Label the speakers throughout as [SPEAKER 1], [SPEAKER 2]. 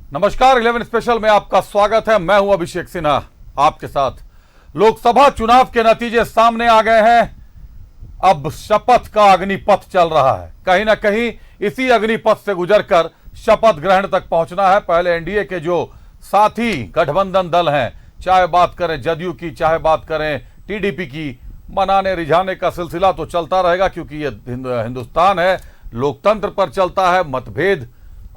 [SPEAKER 1] नमस्कार 11 स्पेशल में आपका स्वागत है। मैं हूं अभिषेक सिन्हा आपके साथ। लोकसभा चुनाव के नतीजे सामने आ गए हैं। अब शपथ का अग्निपथ चल रहा है। कहीं ना कहीं इसी अग्निपथ से गुजरकर शपथ ग्रहण तक पहुंचना है। पहले एनडीए के जो साथी गठबंधन दल हैं, चाहे बात करें जदयू की, चाहे बात करें टीडीपी की, मनाने रिझाने का सिलसिला तो चलता रहेगा, क्योंकि ये हिंदुस्तान है, लोकतंत्र पर चलता है। मतभेद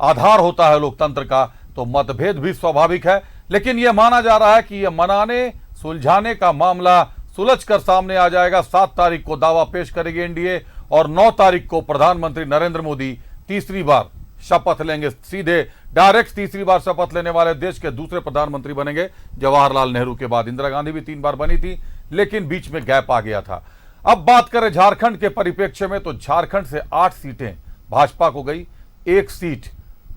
[SPEAKER 1] आधार होता है लोकतंत्र का, तो मतभेद भी स्वाभाविक है। लेकिन यह माना जा रहा है कि यह मनाने सुलझाने का मामला सुलझकर सामने आ जाएगा। 7 तारीख को दावा पेश करेगी एनडीए और 9 तारीख को प्रधानमंत्री नरेंद्र मोदी तीसरी बार शपथ लेंगे। सीधे डायरेक्ट तीसरी बार शपथ लेने वाले देश के दूसरे प्रधानमंत्री बनेंगे। जवाहरलाल नेहरू के बाद इंदिरा गांधी भी 3 बार बनी थी, लेकिन बीच में गैप आ गया था। अब बात करें झारखंड के परिप्रेक्ष्य में, तो झारखंड से 8 सीटें भाजपा को गई, 1 सीट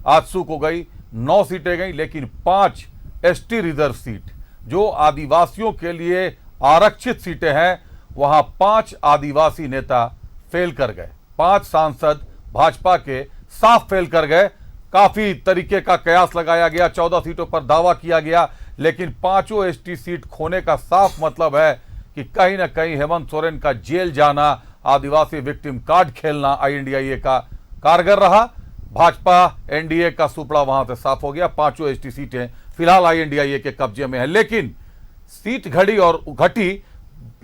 [SPEAKER 1] आजसू को गई, 9 सीटें गई, लेकिन 5 एसटी रिजर्व सीट जो आदिवासियों के लिए आरक्षित सीटें हैं, वहां 5 आदिवासी नेता फेल कर गए। 5 सांसद भाजपा के साफ फेल कर गए। काफी तरीके का कयास लगाया गया, 14 सीटों पर दावा किया गया, लेकिन 5 एसटी सीट खोने का साफ मतलब है कि कहीं ना कहीं हेमंत सोरेन का जेल जाना, आदिवासी विक्टिम कार्ड खेलना आईएनडीआईए का कारगर रहा। भाजपा एनडीए का सुपड़ा वहां से साफ हो गया। 5 एसटी सीटें फिलहाल आईएनडीआईए के कब्जे में है, लेकिन सीट घड़ी और घटी,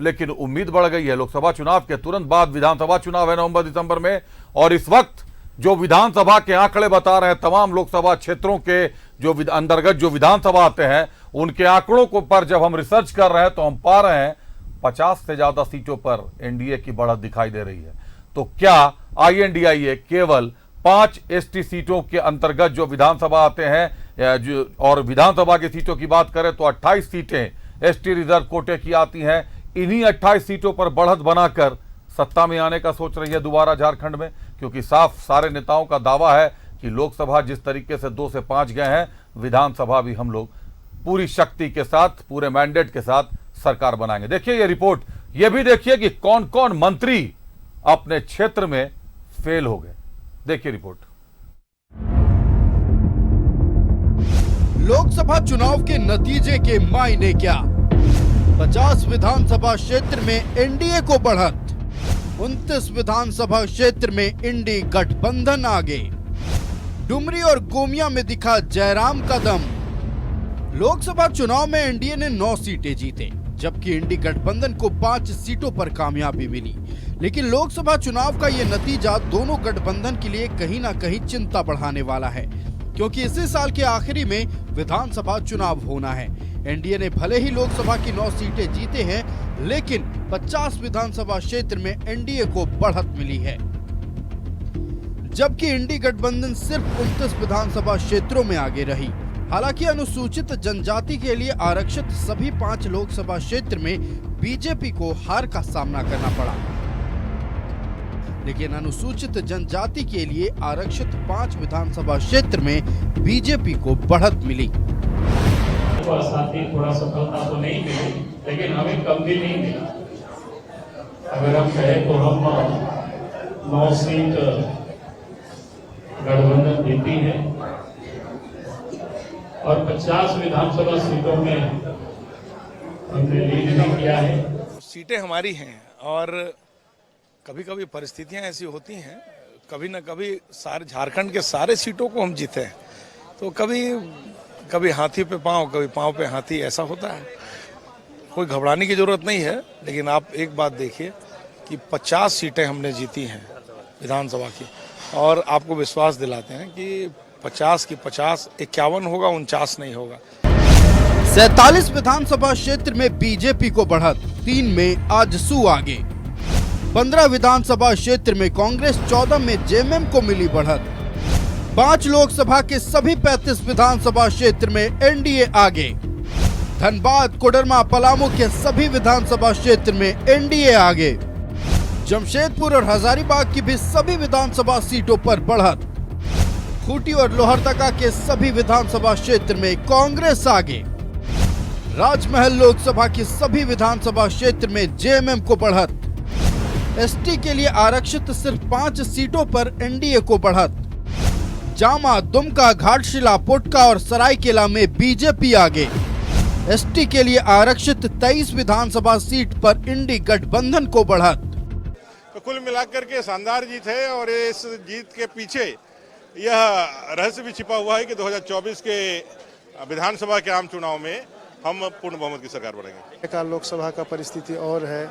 [SPEAKER 1] लेकिन उम्मीद बढ़ गई है। लोकसभा चुनाव के तुरंत बाद विधानसभा चुनाव है नवंबर दिसंबर में, और इस वक्त जो विधानसभा के आंकड़े बता रहे हैं, तमाम लोकसभा क्षेत्रों के जो अंतर्गत जो विधानसभा आते हैं, उनके आंकड़ों को पर जब हम रिसर्च कर रहे हैं तो हम पा रहे हैं 50 से ज्यादा सीटों पर एनडीए की बढ़त दिखाई दे रही है। तो क्या आईएनडीआईए केवल 5 एसटी सीटों के अंतर्गत जो विधानसभा आते हैं, और विधानसभा की सीटों की बात करें तो 28 सीटें एसटी रिजर्व कोटे की आती हैं, इन्हीं 28 सीटों पर बढ़त बनाकर सत्ता में आने का सोच रही है दोबारा झारखंड में? क्योंकि साफ सारे नेताओं का दावा है कि लोकसभा जिस तरीके से 2 से 5 गए हैं, विधानसभा भी हम लोग पूरी शक्ति के साथ, पूरे मैंडेट के साथ सरकार बनाएंगे। देखिए ये रिपोर्ट, ये भी देखिए कि कौन कौन मंत्री अपने क्षेत्र में फेल हो गए। देखिए रिपोर्ट।
[SPEAKER 2] लोकसभा चुनाव के नतीजे के मायने क्या? 50 विधानसभा क्षेत्र में एनडीए को बढ़त, 29 विधानसभा क्षेत्र में इंडी गठबंधन आगे। डुमरी और गोमिया में दिखा जयराम का दम। लोकसभा चुनाव में एनडीए ने 9 सीटें जीते, जबकि इंडी गठबंधन को 5 सीटों पर कामयाबी मिली। लेकिन लोकसभा चुनाव का यह नतीजा दोनों गठबंधन के लिए कहीं ना कहीं चिंता बढ़ाने वाला है, क्योंकि इसी साल के आखिरी में विधानसभा चुनाव होना है। एनडीए ने भले ही लोकसभा की 9 सीटें जीते हैं, लेकिन 50 विधानसभा क्षेत्र में एनडीए को बढ़त मिली है, जबकि इंडी गठबंधन सिर्फ 29 विधानसभा क्षेत्रों में आगे रही। हालांकि अनुसूचित जनजाति के लिए आरक्षित सभी 5 लोकसभा क्षेत्र में बीजेपी को हार का सामना करना पड़ा, लेकिन अनुसूचित जनजाति के लिए आरक्षित 5 विधानसभा क्षेत्र में बीजेपी को बढ़त मिली।
[SPEAKER 3] थोड़ा सफलता तो नहीं मिली, लेकिन हमें कम भी नहीं मिला। अगर हम कहें तो हम 9 सीट गठबंधन जीती है और 50 विधानसभा सीटों में हमने लीड भी किया है।
[SPEAKER 4] सीटें हमारी हैं और कभी कभी परिस्थितियां ऐसी होती हैं, कभी न कभी सारे झारखंड के सारे सीटों को हम जीते हैं, तो कभी हाथी पे पांव, कभी पांव पे हाथी, ऐसा होता है। कोई घबराने की जरूरत नहीं है। लेकिन आप एक बात देखिए कि 50 सीटें हमने जीती हैं विधानसभा की, और आपको विश्वास दिलाते हैं कि 50 की 50, 51 होगा, 49 नहीं होगा।
[SPEAKER 2] 47 विधानसभा क्षेत्र में बीजेपी को बढ़त, 3 में आजसू आगे। 15 विधानसभा क्षेत्र में कांग्रेस, 14 में जेएमएम को मिली बढ़त। 5 लोकसभा के सभी 35 विधानसभा क्षेत्र में एनडीए आगे। धनबाद, कोडरमा, पलामू के सभी विधानसभा क्षेत्र में एनडीए आगे। जमशेदपुर और हजारीबाग की भी सभी विधानसभा सीटों पर बढ़त। खूंटी और लोहरदगा के सभी विधानसभा क्षेत्र में कांग्रेस आगे। राजमहल लोकसभा की सभी विधानसभा क्षेत्र में जेएमएम को बढ़त। एसटी के लिए आरक्षित सिर्फ 5 सीटों पर एनडीए को बढ़त। जामा, दुमका, घाटशिला, पुटका और सरायकेला में बीजेपी आगे। एसटी के लिए आरक्षित 23 विधानसभा सीट पर इंडी गठबंधन को बढ़त।
[SPEAKER 5] तो कुल मिलाकर के शानदार जीत है और इस जीत के पीछे यह रहस्य भी छिपा हुआ है कि 2024 के विधानसभा के आम चुनाव में हम पूर्ण बहुमत की सरकार बनाएंगे।
[SPEAKER 6] का लोकसभा का परिस्थिति और है,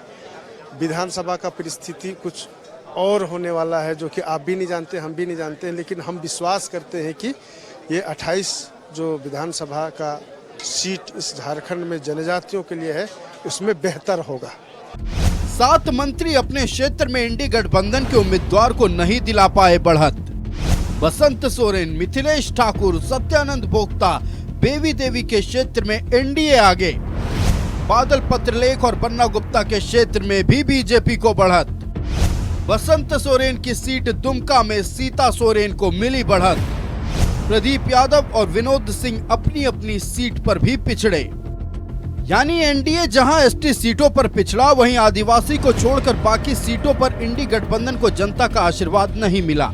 [SPEAKER 6] विधानसभा का परिस्थिति कुछ और होने वाला है, जो कि आप भी नहीं जानते, हम भी नहीं जानते, लेकिन हम विश्वास करते हैं कि ये 28 जो विधानसभा का सीट इस झारखंड में जनजातियों के लिए है, उसमें बेहतर होगा।
[SPEAKER 2] 7 मंत्री अपने क्षेत्र में इंडी गठबंधन के उम्मीदवार को नहीं दिला पाए बढ़त। बसंत सोरेन, मिथिलेश ठाकुर, सत्यानंद भोक्ता, बेबी देवी के क्षेत्र में एनडीए आगे। बादल पत्रलेख और पन्ना गुप्ता के क्षेत्र में भी बीजेपी को बढ़त। बसंत सोरेन की सीट दुमका में सीता सोरेन को मिली बढ़त। प्रदीप यादव और विनोद सिंह अपनी अपनी सीट पर भी पिछड़े। यानी एनडीए जहां एसटी सीटों पर पिछड़ा, वहीं आदिवासी को छोड़कर बाकी सीटों पर इंडी गठबंधन को जनता का आशीर्वाद नहीं मिला।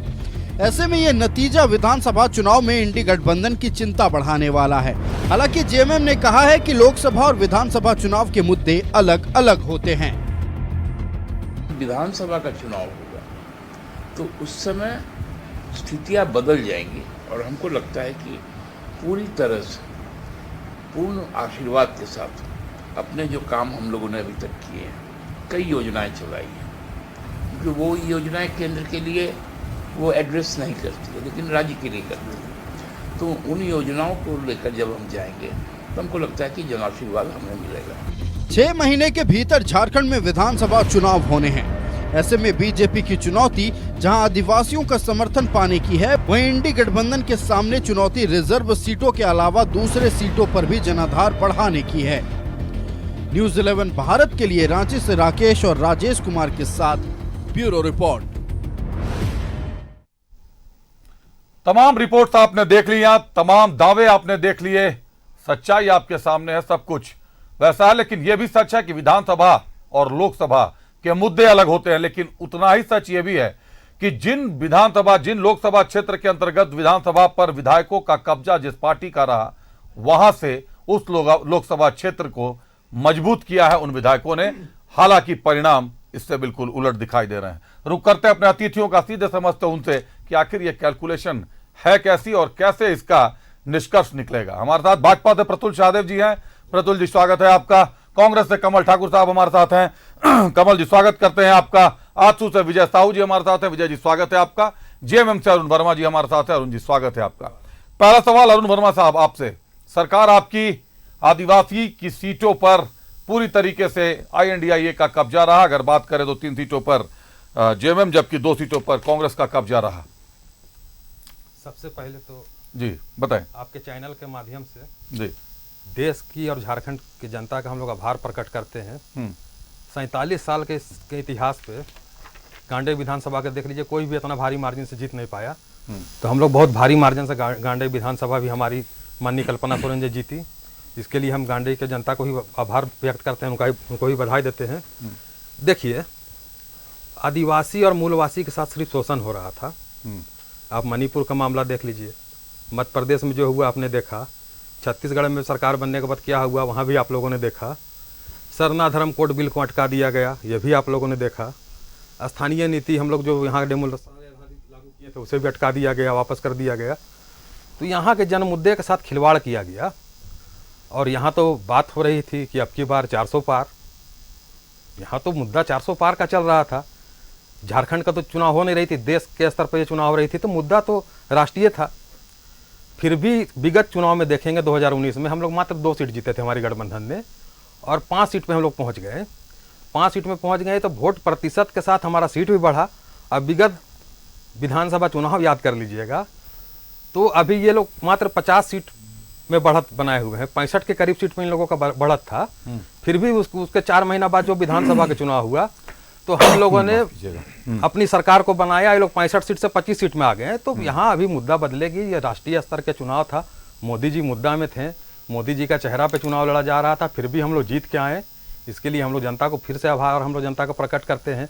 [SPEAKER 2] ऐसे में ये नतीजा विधानसभा चुनाव में इंडी गठबंधन की चिंता बढ़ाने वाला है। हालांकि जेएमएम ने कहा है कि लोकसभा और विधानसभा चुनाव के मुद्दे अलग अलग होते हैं।
[SPEAKER 7] विधानसभा का चुनाव होगा तो उस समय स्थितियां बदल जाएंगी और हमको लगता है कि पूरी तरह से पूर्ण आशीर्वाद के साथ अपने जो काम हम लोगों ने अभी तक किए हैं, कई योजनाएं चलाई हैं, क्योंकि वो योजनाएं केंद्र के लिए वो एड्रेस नहीं करती है, लेकिन राज्य के लिए करती है। तो उन योजनाओं को लेकर जब हम जाएंगे तो हमको लगता है कि जन आशीर्वाद हमें मिलेगा।
[SPEAKER 2] 6 महीने के भीतर झारखंड में विधानसभा चुनाव होने हैं। ऐसे में बीजेपी की चुनौती जहां आदिवासियों का समर्थन पाने की है, वहीं इंडी गठबंधन के सामने चुनौती रिजर्व सीटों के अलावा दूसरे सीटों पर भी जनाधार बढ़ाने की है। न्यूज़ 11 भारत के लिए रांची से राकेश और राजेश कुमार के साथ ब्यूरो रिपोर्ट।
[SPEAKER 1] तमाम रिपोर्ट्स आपने देख लिया, तमाम दावे आपने देख लिए, सच्चाई आपके सामने है, सब कुछ वैसा है। लेकिन यह भी सच है कि विधानसभा और लोकसभा के मुद्दे अलग होते हैं, लेकिन उतना ही सच यह भी है कि जिन लोकसभा क्षेत्र के अंतर्गत विधानसभा पर विधायकों का कब्जा जिस पार्टी का रहा, वहां से उस लोकसभा क्षेत्र को मजबूत किया है उन विधायकों ने। हालांकि परिणाम इससे बिल्कुल उलट दिखाई दे रहे हैं। रुक करते अपने अतिथियों का, सीधे समझते उनसे कि आखिर यह कैलकुलेशन है कैसी और कैसे इसका निष्कर्ष निकलेगा। हमारे साथ भाजपा से प्रतुल शाहदेव जी हैं। प्रतुल जी स्वागत है आपका। कांग्रेस से कमल ठाकुर साहब हमारे साथ हैं। कमल जी स्वागत करते हैं आपका। आजसू से विजय साहू जी हमारे साथ हैं। विजय जी स्वागत है आपका। जेएमएम से अरुण वर्मा जी हमारे साथ है। अरुण जी स्वागत है आपका। पहला सवाल अरुण वर्मा साहब आपसे, सरकार आपकी आदिवासी की सीटों पर पूरी तरीके से INDIA का कब्जा रहा। अगर बात करें तो 3 सीटों पर जेएमएम, जबकि 2 सीटों पर कांग्रेस का कब्जा रहा।
[SPEAKER 8] सबसे पहले तो
[SPEAKER 1] जी बताएं।
[SPEAKER 8] आपके चैनल के माध्यम से
[SPEAKER 1] जी
[SPEAKER 8] देश की और झारखंड की जनता का हम लोग आभार प्रकट करते हैं। 47 साल के इतिहास पे गांडे विधानसभा के देख लीजिए, कोई भी इतना भारी मार्जिन से जीत नहीं पाया। तो हम लोग बहुत भारी मार्जिन से गांडे विधानसभा भी हमारी माननीय कल्पना सोरेन जी जीती। इसके लिए हम गांडे की जनता को ही आभार व्यक्त करते हैं, उनको भी बधाई देते हैं। देखिए, आदिवासी और मूलवासी के साथ सिर्फ शोषण हो रहा था। आप मणिपुर का मामला देख लीजिए, मध्य प्रदेश में जो हुआ आपने देखा, छत्तीसगढ़ में सरकार बनने के बाद क्या हुआ वहाँ भी आप लोगों ने देखा। सरना धर्म कोड बिल को अटका दिया गया, ये भी आप लोगों ने देखा। स्थानीय नीति हम लोग जो यहाँ डेमोक्रेसी लागू किए थे उसे भी अटका दिया गया, वापस कर दिया गया। तो यहाँ के जन मुद्दे के साथ खिलवाड़ किया गया। और यहाँ तो बात हो रही थी कि अब की बार 400 पार, यहाँ तो मुद्दा 400 पार का चल रहा था। झारखंड का तो चुनाव हो नहीं रही थी, देश के स्तर पर ये चुनाव हो रही थी, तो मुद्दा तो राष्ट्रीय था। फिर भी विगत चुनाव में देखेंगे 2019 में हम लोग मात्र 2 सीट जीते थे हमारी गठबंधन ने, और 5 सीट पे हम लोग पहुंच गए। 5 सीट में पहुंच गए तो वोट प्रतिशत के साथ हमारा सीट भी बढ़ा। अब विगत विधानसभा चुनाव याद कर लीजिएगा, तो अभी ये लोग मात्र 50 सीट में बढ़त बनाए हुए हैं। 65 के करीब सीट में इन लोगों का बढ़त था। फिर भी उसके 4 महीना बाद जो विधानसभा का चुनाव हुआ तो हम लोगों ने अपनी सरकार को बनाया। ये लोग 65 सीट से 25 सीट में आ गए। तो यहाँ अभी मुद्दा बदलेगी। ये राष्ट्रीय स्तर के चुनाव था, मोदी जी मुद्दा में थे, मोदी जी का चेहरा पे चुनाव लड़ा जा रहा था, फिर भी हम लोग जीत के आए। इसके लिए हम लोग जनता को फिर से आभार हम लोग जनता को प्रकट करते हैं।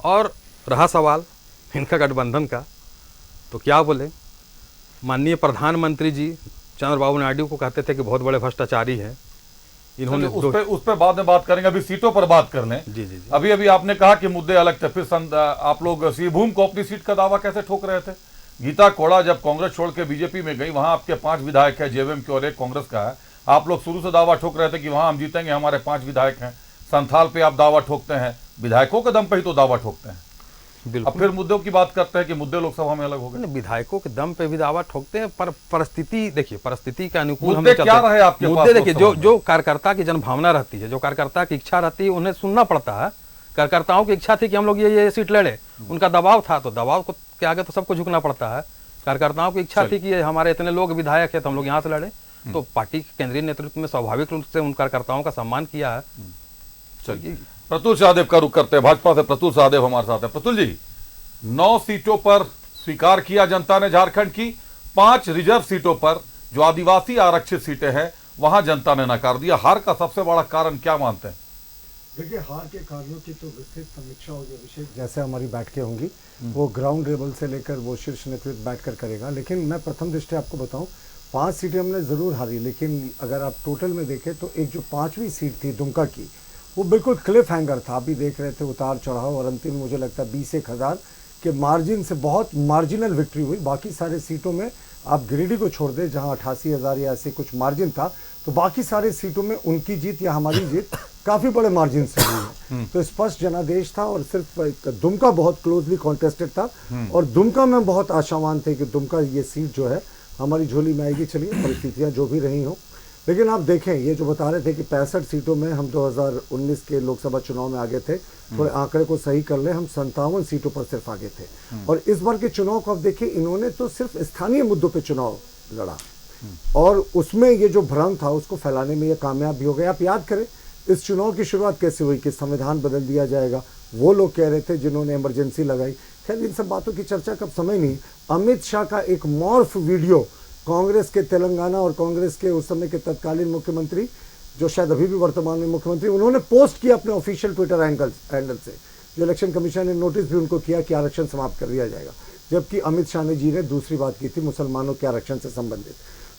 [SPEAKER 8] और रहा सवाल इनका गठबंधन का, तो क्या बोले, माननीय प्रधानमंत्री जी चंद्रबाबू नायडू को कहते थे कि बहुत बड़े भ्रष्टाचारी हैं। इन्होंने
[SPEAKER 1] उस पे बाद में बात करेंगे, अभी सीटों पर बात कर लें।
[SPEAKER 8] जी जी जी।
[SPEAKER 1] अभी अभी आपने कहा कि मुद्दे अलग थे, फिर आप लोग श्रीभूम को अपनी सीट का दावा कैसे ठोक रहे थे? गीता कोड़ा जब कांग्रेस छोड़ के बीजेपी में गई, वहां आपके 5 विधायक है, जेवीएम के और 1 कांग्रेस का है। आप लोग शुरू से दावा ठोक रहे थे कि वहां हम जीतेंगे, हमारे 5 विधायक हैं। संथाल पे आप दावा ठोकते हैं, विधायकों के दम पे ही तो दावा ठोकते हैं।
[SPEAKER 8] बिल्कुल।
[SPEAKER 1] अब फिर मुद्दों की बात करते हैं कि मुद्दे लोकसभा में अलग हो गए।
[SPEAKER 8] विधायकों के दम पे भी दावा ठोकते हैं, पर परिस्थिति देखिए, परिस्थिति के अनुकूल
[SPEAKER 1] मुद्दे क्या रहे आपके पास?
[SPEAKER 8] मुद्दे देखिए, जो कार्यकर्ता की जनभावना रहती है, जो कार्यकर्ता की इच्छा रहती है, उन्हें सुनना पड़ता है। कार्यकर्ताओं की इच्छा थी कि हम लोग ये सीट लड़े, उनका दबाव था, तो दबाव को के आगे तो सबको झुकना पड़ता है। कार्यकर्ताओं की इच्छा थी कि हमारे इतने लोग विधायक है तो हम लोग यहाँ से लड़े, तो पार्टी के केंद्रीय नेतृत्व में स्वाभाविक रूप से उन कार्यकर्ताओं का सम्मान किया है।
[SPEAKER 1] चलिए, प्रतुल सहदेव का रुख करते हैं। भाजपा से प्रतुल सहदेव हमारे साथ है। प्रतुल जी, 9 सीटों पर स्वीकार किया जनता ने झारखंड की, 5 रिजर्व सीटों पर जो आदिवासी आरक्षित सीटें हैं वहां जनता ने नकार दिया। हार का सबसे बड़ा कारण क्या मानते हैं?
[SPEAKER 9] देखिए, हार के कारणों की तो विस्तृत समीक्षा होगी अभिषेक, जैसे हमारी बैठकें होंगी वो ग्राउंड लेवल से लेकर वो शीर्ष नेतृत्व बैठकर करेगा। लेकिन मैं प्रथम दृष्टि आपको बताऊं, 5 सीटें हमने ज़रूर हारी, लेकिन अगर आप टोटल में देखें तो एक जो 5वीं सीट थी दुमका की, वो बिल्कुल क्लिफ हैंगर था। आप भी देख रहे थे उतार चढ़ाव, और अंतिम मुझे लगता है 20-1 के मार्जिन से बहुत मार्जिनल विक्ट्री हुई। बाकी सारे सीटों में आप गिरिडीह को छोड़ दें जहां 88,000 या ऐसे कुछ मार्जिन था, तो बाकी सारे सीटों में उनकी जीत या हमारी जीत काफ़ी बड़े मार्जिन से हुई है। तो स्पष्ट जनादेश था, और सिर्फ दुमका बहुत क्लोजली कॉन्टेस्टेड था, और दुमका में बहुत आशावान थे कि दुमका ये सीट जो है हमारी झोली में आएगी। चलिए, परिस्थितियाँ जो भी रही हों, लेकिन आप देखें, ये जो बता रहे थे कि 65 सीटों में हम 2019 के लोकसभा चुनाव में आगे थे, थोड़े आंकड़े को सही कर ले, हम 57 सीटों पर सिर्फ आगे थे। और इस बार के चुनाव को आप देखिए, इन्होंने तो सिर्फ स्थानीय मुद्दों पे चुनाव लड़ा, और उसमें ये जो भ्रम था उसको फैलाने में ये कामयाब भी हो गए। आप याद करें, इस चुनाव की शुरुआत कैसे हुई कि संविधान बदल दिया जाएगा, वो लोग कह रहे थे जिन्होंने इमरजेंसी लगाई। खैर, इन सब बातों की चर्चा का समय नहीं। अमित शाह का एक मॉर्फ वीडियो कांग्रेस के तेलंगाना और कांग्रेस के उस समय के तत्कालीन मुख्यमंत्री, जो शायद अभी भी वर्तमान में मुख्यमंत्री, उन्होंने पोस्ट किया अपने ऑफिशियल ट्विटर हैंडल से, जो इलेक्शन कमीशन ने नोटिस भी उनको किया कि आरक्षण समाप्त कर दिया जाएगा। जबकि अमित शाह जी ने दूसरी बात की थी, मुसलमानों के आरक्षण से संबंधित।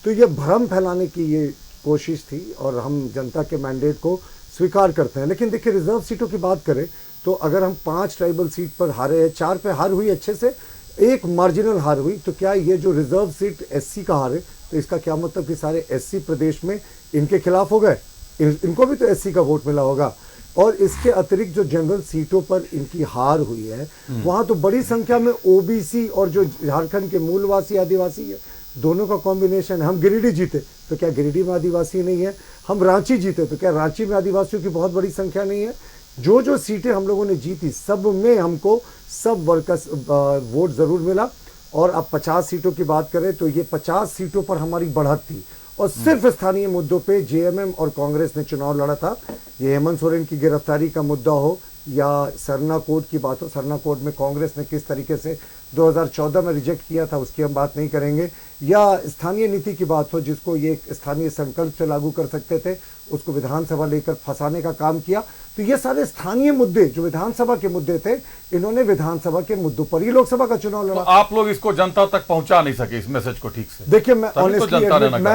[SPEAKER 9] तो ये भ्रम फैलाने की ये कोशिश थी, और हम जनता के मैंडेट को स्वीकार करते हैं। लेकिन देखिए, रिजर्व सीटों की बात करें तो अगर हम 5 ट्राइबल सीट पर हारे हैं, 4 पे हार हुई अच्छे से, 1 मार्जिनल हार हुई, तो क्या ये जो रिजर्व सीट एससी का हारे, तो इसका क्या मतलब कि सारे एससी प्रदेश में इनके खिलाफ हो गए? इनको भी तो एससी का वोट मिला होगा। और इसके अतिरिक्त जो जनरल सीटों पर इनकी हार हुई है, वहाँ तो बड़ी संख्या में ओबीसी और जो झारखंड के मूलवासी आदिवासी है, दोनों का कॉम्बिनेशन है। हम गिरिडीह जीते तो क्या गिरिडीह में आदिवासी नहीं है? हम रांची जीते तो क्या रांची में आदिवासियों की बहुत बड़ी संख्या नहीं है? जो सीटें हम लोगों ने जीती, सब में हमको सब वर्कर्स वोट ज़रूर मिला। और अब 50 सीटों की बात करें तो ये 50 सीटों पर हमारी बढ़त थी, और सिर्फ स्थानीय मुद्दों पे जेएमएम और कांग्रेस ने चुनाव लड़ा था। ये हेमंत सोरेन की गिरफ्तारी का मुद्दा हो या सरना कोड की बात हो, सरना कोड में कांग्रेस ने किस तरीके से 2014 में रिजेक्ट किया था, उसकी हम बात नहीं करेंगे। या स्थानीय नीति की बात हो, जिसको ये स्थानीय संकल्प से लागू कर सकते थे, उसको विधानसभा लेकर फंसाने का काम किया। तो ये सारे स्थानीय मुद्दे जो विधानसभा के मुद्दे थे, इन्होंने विधानसभा के मुद्दों पर ही लोकसभा का चुनाव लड़ा।
[SPEAKER 1] तो आप लोग इसको जनता तक पहुंचा नहीं सके, इस मैसेज को ठीक से?
[SPEAKER 9] देखिए, मैं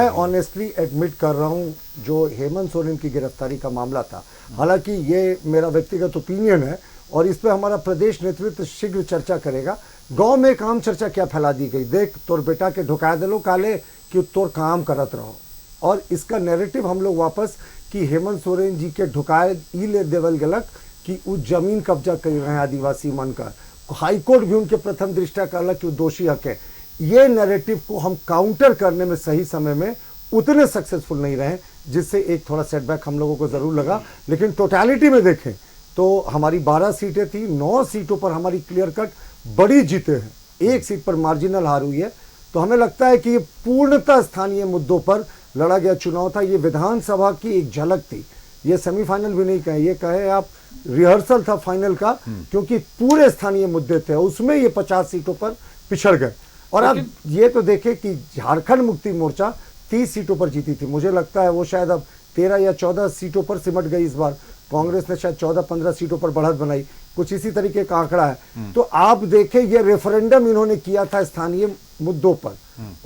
[SPEAKER 9] ऑनेस्टली एडमिट कर रहा हूं, जो हेमंत सोरेन की गिरफ्तारी का मामला था, हालांकि ये मेरा व्यक्तिगत ओपिनियन है और इस पर हमारा प्रदेश नेतृत्व शीघ्र चर्चा करेगा। गांव में काम चर्चा क्या फैला दी गई, देख तोर बेटा के ढुका दे लो काले कि तोर काम करत रहो, और इसका नैरेटिव हम लोग वापस कि हेमंत सोरेन जी के ढुकाए ई ले देवल गलक कि वो जमीन कब्जा कर रहे हैं आदिवासी मन का। हाईकोर्ट भी उनके प्रथम दृष्टया कहला कि वो दोषी हक है। ये नैरेटिव को हम काउंटर करने में सही समय में उतने सक्सेसफुल नहीं रहे, जिससे एक थोड़ा सेटबैक हम लोगों को ज़रूर लगा। लेकिन टोटलिटी में देखें तो हमारी 12 सीटें थी, 9 सीटों पर हमारी क्लियर कट बड़ी जीतें हैं, 1 सीट पर मार्जिनल हार हुई है। तो हमें लगता है कि ये पूर्णतः स्थानीय मुद्दों पर लड़ा गया चुनाव था। ये विधानसभा की एक झलक थी, ये सेमीफाइनल भी नहीं कहे, ये कहे आप रिहर्सल था फाइनल का, क्योंकि पूरे स्थानीय मुद्दे थे, उसमें ये 50 सीटों पर पिछड़ गए। और अब ये तो देखें कि झारखंड मुक्ति मोर्चा 30 सीटों पर जीती थी, मुझे लगता है वो शायद अब 13 या 14 सीटों पर सिमट गई इस बार। कांग्रेस ने शायद 14-15 सीटों पर बढ़त बनाई। कुछ इसी तरीके का आंकड़ा है। तो आप देखें ये रेफरेंडम इन्होंने किया था स्थानीय मुद्दों पर,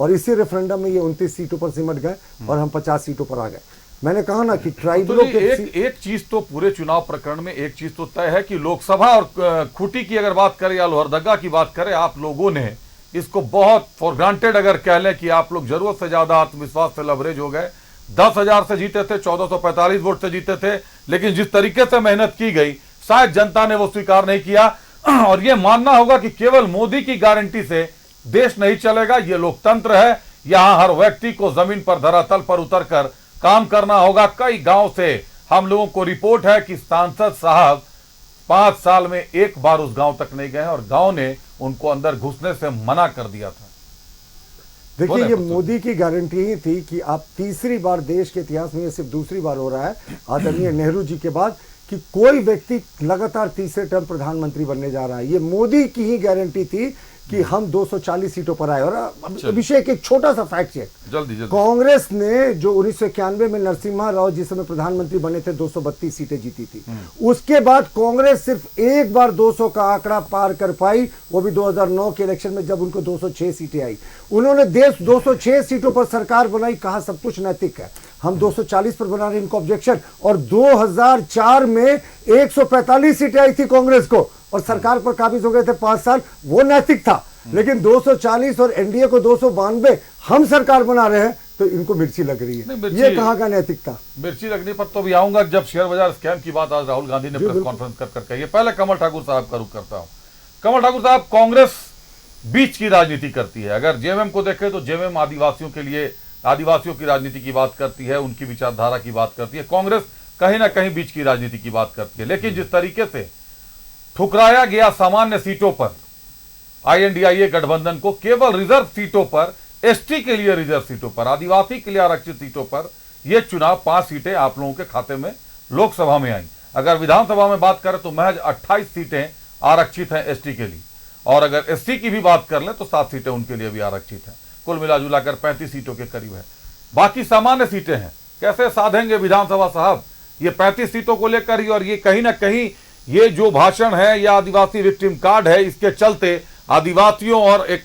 [SPEAKER 9] और इसी रेफरेंडम में ये 29 सीटों पर सिमट गए और हम 50 सीटों पर आ गए। मैंने कहा ना कि ट्राइबलों के
[SPEAKER 1] एक चीज तो पूरे चुनाव प्रकरण में एक चीज तो तय है कि लोकसभा और खूंटी की अगर बात करें या लोहरदगा की बात करें, आप लोगों ने इसको बहुत फॉर ग्रांटेड अगर कह लें कि आप लोग जरूरत से ज्यादा आत्मविश्वास से लवरेज हो गए। 10,000 से जीते थे, 1445 वोट से जीते थे, लेकिन जिस तरीके से मेहनत की गई शायद जनता ने वो स्वीकार नहीं किया। और ये मानना होगा कि केवल मोदी की गारंटी से देश नहीं चलेगा। ये लोकतंत्र है, यहां हर व्यक्ति को जमीन पर धरातल पर उतरकर काम करना होगा। कई गांव से हम लोगों को रिपोर्ट है कि सांसद साहब 5 साल में एक बार उस गांव तक नहीं गए और गांव ने उनको अंदर घुसने से मना कर दिया था।
[SPEAKER 9] देखिए, ये मोदी की गारंटी ही थी कि आप तीसरी बार देश के इतिहास में, ये सिर्फ दूसरी बार हो रहा है आदरणीय नेहरू जी के बाद, कि कोई व्यक्ति लगातार तीसरे टर्म प्रधानमंत्री बनने जा रहा है। ये मोदी की ही गारंटी थी कि हम 240 सीटों पर आए। और अभिषेक, एक छोटा सा फैक्ट चेक,
[SPEAKER 1] जल्दी जल्दी।
[SPEAKER 9] कांग्रेस ने जो 1991 में नरसिम्हा राव जिस समय प्रधानमंत्री बने थे 232 सीटें जीती थी। उसके बाद कांग्रेस सिर्फ एक बार 200 का आंकड़ा पार कर पाई, वो भी 2009 के इलेक्शन में जब उनको 206 सीटें आई। उन्होंने देश 206 सीटों पर सरकार बनाई, कहा सब कुछ नैतिक है। हम 240 पर बना रहे, इनको ऑब्जेक्शन। और 2004 में 145 सीटें आई थी कांग्रेस को और सरकार पर काबिज हो गए थे 5 साल, वो नैतिक था। लेकिन 240 और एनडीए को 292 हम सरकार बना रहे हैं, तो इनको मिर्ची लग रही है। ये कहां का नैतिक था?
[SPEAKER 1] मिर्ची लगने पर तो भी आऊंगा जब शेयर बाजार स्कैम की बात आज राहुल गांधी ने प्रेस कॉन्फ्रेंस कर कही है। पहले कमल ठाकुर साहब का रुख करता हूं। कमल ठाकुर साहब, कांग्रेस बीच की राजनीति करती है। अगर जेएमएम को देखें तो जेएमएम आदिवासियों के लिए, आदिवासियों की राजनीति की बात करती है, उनकी विचारधारा की बात करती है। कांग्रेस कहीं ना कहीं बीच की राजनीति की बात करती है। लेकिन जिस तरीके से ठुकराया गया सामान्य सीटों पर आईएनडीआईए गठबंधन को, केवल रिजर्व सीटों पर, एसटी के लिए रिजर्व सीटों पर, आदिवासी के लिए आरक्षित सीटों पर यह चुनाव 5 सीटें आप लोगों के खाते में लोकसभा में आई। अगर विधानसभा में बात करें तो महज 28 सीटें आरक्षित हैं एसटी के लिए, और अगर एसटी की भी बात कर लें तो 7 सीटें उनके लिए भी आरक्षित हैं। कुल मिलाजुलाकर 35 सीटों के करीब है। बाकी सामान्य सीटें हैं। कैसे साधेंगे विधानसभा साहब ये 35 सीटों को लेकर ही? और ये कहीं ना कहीं ये जो भाषण है या आदिवासी विक्टिम कार्ड है, इसके चलते आदिवासियों और एक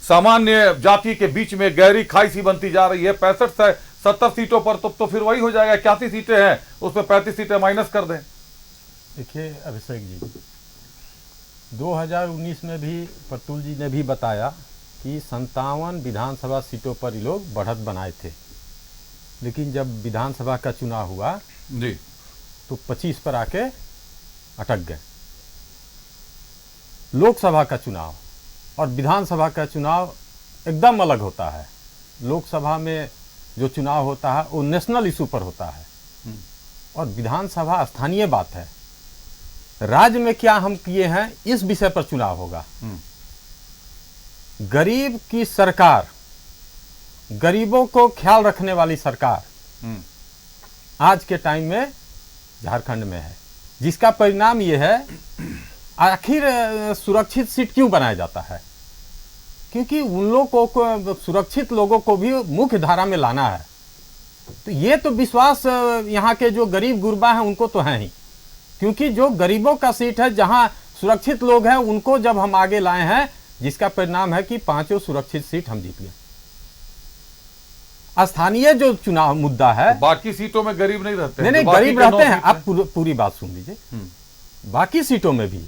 [SPEAKER 1] सामान्य जाति के बीच में गहरी खाई सी बनती जा रही है। 65 से 70 सीटों पर तो फिर वही हो जाएगा। 81 सीटें हैं, उसमें 35 सीटें माइनस कर दें।
[SPEAKER 10] देखिए अभिषेक जी, 2019 में भी प्रतुल जी ने भी बताया कि 57 विधानसभा सीटों पर ये लोग बढ़त बनाए थे, लेकिन जब विधानसभा का चुनाव हुआ
[SPEAKER 1] जी
[SPEAKER 10] तो 25 पर आके अटक गए। लोकसभा का चुनाव और विधानसभा का चुनाव एकदम अलग होता है। लोकसभा में जो चुनाव होता है वो नेशनल इशू पर होता है और विधानसभा स्थानीय बात है। राज्य में क्या हम किए हैं इस विषय पर चुनाव होगा। गरीब की सरकार, गरीबों को ख्याल रखने वाली सरकार आज के टाइम में झारखंड में है, जिसका परिणाम ये है आखिर सुरक्षित सीट क्यों बनाया जाता है, क्योंकि उन लोगों को, सुरक्षित लोगों को भी मुख्य धारा में लाना है। तो ये तो विश्वास यहाँ के जो गरीब गुरबा हैं उनको तो है ही, क्योंकि जो गरीबों का सीट है जहाँ सुरक्षित लोग हैं उनको जब हम आगे लाए हैं, जिसका परिणाम है कि 5 सुरक्षित सीट हम जीत गए। स्थानीय जो चुनाव मुद्दा है,
[SPEAKER 1] तो बाकी सीटों में गरीब नहीं रहते।
[SPEAKER 10] नहीं गरीब रहते हैं। आप पूरी बात सुन लीजिए। बाकी सीटों में भी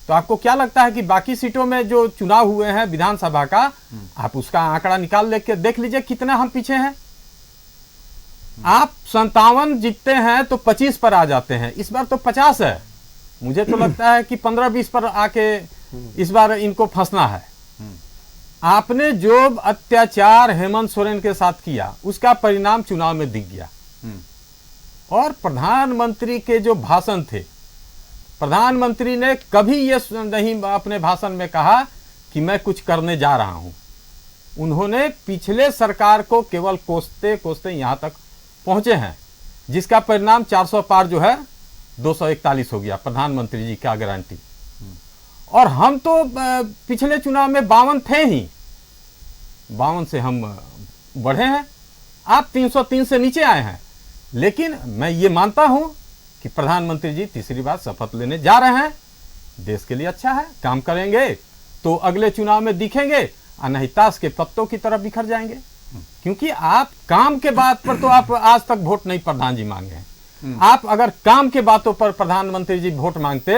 [SPEAKER 10] तो आपको क्या लगता है कि बाकी सीटों में जो चुनाव हुए हैं विधानसभा का, आप उसका आंकड़ा निकाल लेके देख लीजिए कितना हम पीछे हैं। आप 57 जीतते हैं तो 25 पर आ जाते हैं। इस बार तो 50 है। मुझे तो लगता है कि 15-20 पर आके इस बार इनको फंसना है। आपने जो अत्याचार हेमंत सोरेन के साथ किया उसका परिणाम चुनाव में दिख गया। और प्रधानमंत्री के जो भाषण थे, प्रधानमंत्री ने कभी ये नहीं अपने भाषण में कहा कि मैं कुछ करने जा रहा हूं। उन्होंने पिछले सरकार को केवल कोसते कोसते यहां तक पहुंचे हैं, जिसका परिणाम 400 पार जो है 241 हो गया। प्रधानमंत्री जी का गारंटी। और हम तो पिछले चुनाव में 52 थे ही, 52 से हम बढ़े हैं। आप 303 से नीचे आए हैं। लेकिन मैं ये मानता हूं कि प्रधानमंत्री जी तीसरी बार शपथ लेने जा रहे हैं। देश के लिए अच्छा है, काम करेंगे तो अगले चुनाव में दिखेंगे, और नहीं ताश के पत्तों की तरफ बिखर जाएंगे। क्योंकि आप काम के बात पर तो आप आज तक वोट नहीं प्रधान जी मांगे हैं। आप अगर काम के बातों पर प्रधानमंत्री जी वोट मांगते,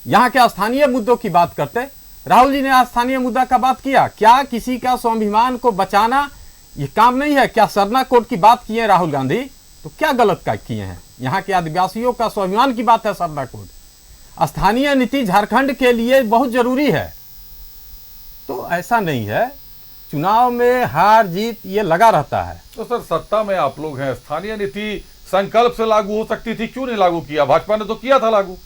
[SPEAKER 10] यहाँ के स्थानीय मुद्दों की बात करते, राहुल जी ने स्थानीय मुद्दा का बात किया, क्या किसी का स्वाभिमान को बचाना ये काम नहीं है? क्या सरना कोड की बात किए राहुल गांधी, तो क्या गलत का किए हैं? यहाँ के आदिवासियों का स्वाभिमान की बात है सरना कोड। स्थानीय नीति झारखंड के लिए बहुत जरूरी है। तो ऐसा नहीं है, चुनाव में हार जीत ये लगा रहता है।
[SPEAKER 1] तो सर सत्ता में आप लोग हैं, स्थानीय नीति संकल्प से लागू हो सकती थी, क्यों नहीं लागू किया? भाजपा ने तो किया था लागू।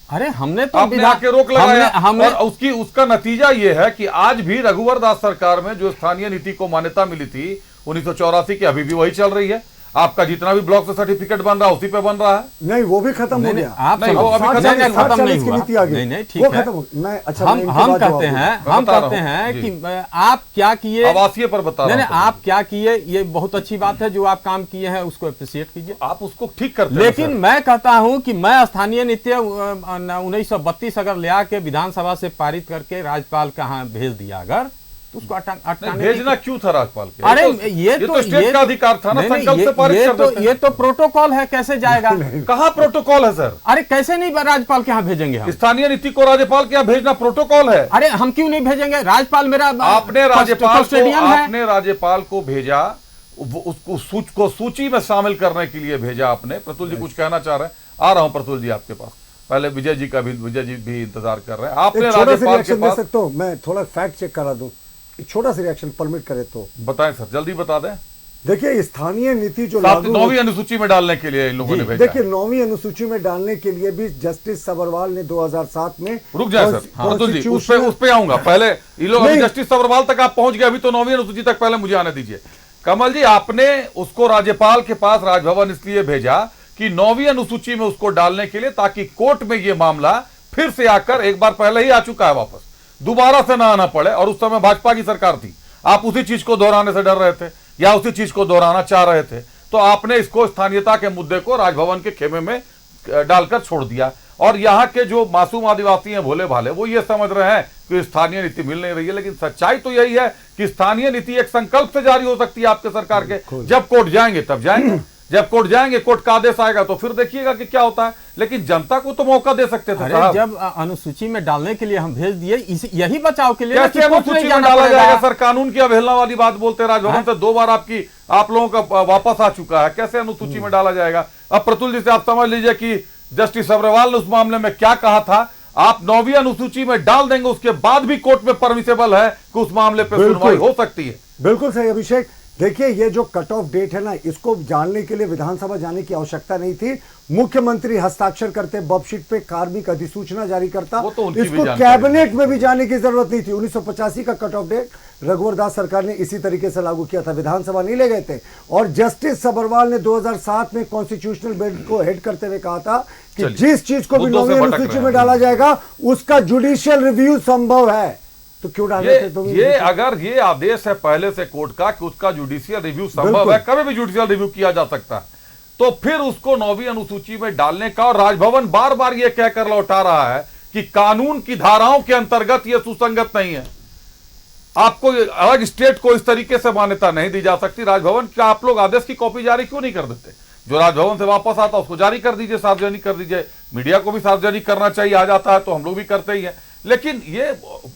[SPEAKER 10] अरे हमने तो
[SPEAKER 1] आपने आके रोक लगाया और उसका नतीजा ये है कि आज भी रघुवर दास सरकार में जो स्थानीय नीति को मान्यता मिली थी 1984 की, अभी भी वही चल रही है। आपका जितना भी ब्लॉक से सर्टिफिकेट बन रहा है उसी पे बन रहा है।
[SPEAKER 9] नहीं, वो भी खत्म हो गया।
[SPEAKER 10] आप
[SPEAKER 1] नहीं, वो अभी
[SPEAKER 10] खत्म नहीं हुआ। नहीं, ठीक है। हम कहते हैं कि आप क्या किए,
[SPEAKER 1] आवासीय पर बता रहा हूं।
[SPEAKER 10] आप क्या किए, ये बहुत अच्छी बात है। जो आप काम किए हैं उसको अप्रिशिएट कीजिए,
[SPEAKER 1] आप उसको ठीक करते हैं।
[SPEAKER 10] लेकिन मैं कहता हूं कि मैं स्थानीय नीति 1932 अगर ले आके विधानसभा से पारित करके राज्यपाल के यहाँ भेज दिया, अगर उसको
[SPEAKER 1] भेजना क्यों था राज्यपाल के?
[SPEAKER 10] अरे
[SPEAKER 1] ये तो स्टेट का अधिकार था ना, संकल्प से पारित कर देते हैं।
[SPEAKER 10] ये तो प्रोटोकॉल है, कैसे जाएगा?
[SPEAKER 1] कहाँ प्रोटोकॉल है सर?
[SPEAKER 10] अरे कैसे नहीं राज्यपाल के यहाँ भेजेंगे हम?
[SPEAKER 1] स्थानीय नीति को राज्यपाल के यहाँ भेजना प्रोटोकॉल है।
[SPEAKER 10] अरे हम क्यों नहीं भेजेंगे? राज्यपाल मेरा
[SPEAKER 1] आपने राज्यपाल को भेजा, उसको सूची में शामिल करने के लिए भेजा आपने। प्रतुल जी कुछ कहना चाह रहे हैं, आ रहा हूँ प्रतुल जी आपके पास। पहले विजय जी भी इंतजार कर रहे हैं। आपने राज्यपाल के पास,
[SPEAKER 9] तो मैं थोड़ा फैक्ट चेक करा दूं, छोटा सा रिएक्शन परमिट करे तो बताएं
[SPEAKER 1] सर, जल्दी बता दें।
[SPEAKER 9] देखिए, स्थानीय नीति जो
[SPEAKER 1] 9वीं अनुसूची में डालने के लिए इन लोगों ने भेजा।
[SPEAKER 9] देखिए, 9वीं अनुसूची में डालने के लिए भी जस्टिस सबरवाल ने 2007 में,
[SPEAKER 1] रुक जाए सर प्रतुल जी, उस पे आऊंगा। पहले इन लोग जस्टिस सबरवाल तक आप पहुंच गए, अभी तो 9वीं अनुसूची तक पहले मुझे आने दीजिए। कमल जी, आपने उसको राज्यपाल के पास राजभवन इसलिए भेजा कि 9वीं अनुसूची में उसको डालने के लिए, ताकि कोर्ट में ये मामला फिर से आकर, एक बार पहले ही आ चुका है वापस, दोबारा से ना आना पड़े। और उस समय भाजपा की सरकार थी, आप उसी चीज को दोहराने से डर रहे थे या उसी चीज को दोहराना चाह रहे थे, तो आपने इसको स्थानीयता के मुद्दे को राजभवन के खेमे में डालकर छोड़ दिया। और यहाँ के जो मासूम आदिवासी हैं, भोले भाले, वो ये समझ रहे हैं कि स्थानीय नीति मिल नहीं रही है। लेकिन सच्चाई तो यही है कि स्थानीय नीति एक संकल्प से जारी हो सकती है आपके सरकार के। जब कोर्ट जाएंगे तब जाएंगे, जब कोर्ट जाएंगे, कोर्ट का आदेश आएगा तो फिर देखिएगा कि क्या होता है। लेकिन जनता को तो मौका दे सकते थे।
[SPEAKER 10] अरे जब अनुसूची में डालने के लिए हम भेज दिए, यही बचाव के लिए
[SPEAKER 1] कैसे अनुसूची में डाला जाएगा सर? कानून की अवहेलना वाली बात बोलते हैं। राजभवन से 2 बार आप लोगों का वापस आ चुका है, कैसे अनुसूची में डाला जाएगा? अब प्रतुल जी से आप समझ लीजिए कि जस्टिस सब्रवाल ने उस मामले में क्या कहा था। आप 9वीं अनुसूची में डाल देंगे, उसके बाद भी कोर्ट में परमिसेबल है कि उस मामले पर सुनवाई हो सकती है।
[SPEAKER 9] बिल्कुल सही अभिषेक। देखिए, ये जो कट ऑफ डेट है ना, इसको जानने के लिए विधानसभा जाने की आवश्यकता नहीं थी। मुख्यमंत्री हस्ताक्षर करते, बबशीट पे कार्मिक अधिसूचना जारी करता,
[SPEAKER 1] तो
[SPEAKER 9] इसको कैबिनेट में भी जाने की जरूरत नहीं थी। 1985 का कट ऑफ डेट रघुवर दास सरकार ने इसी तरीके से लागू किया था, विधानसभा नहीं ले गए थे। और जस्टिस सब्रवाल ने 2007 में कॉन्स्टिट्यूशनल बेंच को हेड करते हुए कहा था कि जिस चीज को भी 9वीं अनुसूची में डाला जाएगा उसका जुडिशियल रिव्यू संभव है। तो क्यों डाले थे?
[SPEAKER 1] ये अगर ये आदेश है पहले से कोर्ट का कि उसका जुडिशियल रिव्यू संभव है, कभी भी जुडिशियल रिव्यू किया जा सकता है, तो फिर उसको 9वीं अनुसूची में डालने का। और राजभवन बार बार ये कहकर लौटा रहा है कि कानून की धाराओं के अंतर्गत ये सुसंगत नहीं है, आपको अलग स्टेट को इस तरीके से मान्यता नहीं दी जा सकती। राजभवन का आप लोग आदेश की कॉपी जारी क्यों नहीं कर देते? जो राजभवन से वापस आता उसको जारी कर दीजिए, सार्वजनिक कर दीजिए। मीडिया को भी सार्वजनिक करना चाहिए, आ जाता है तो हम लोग भी करते ही हैं। लेकिन ये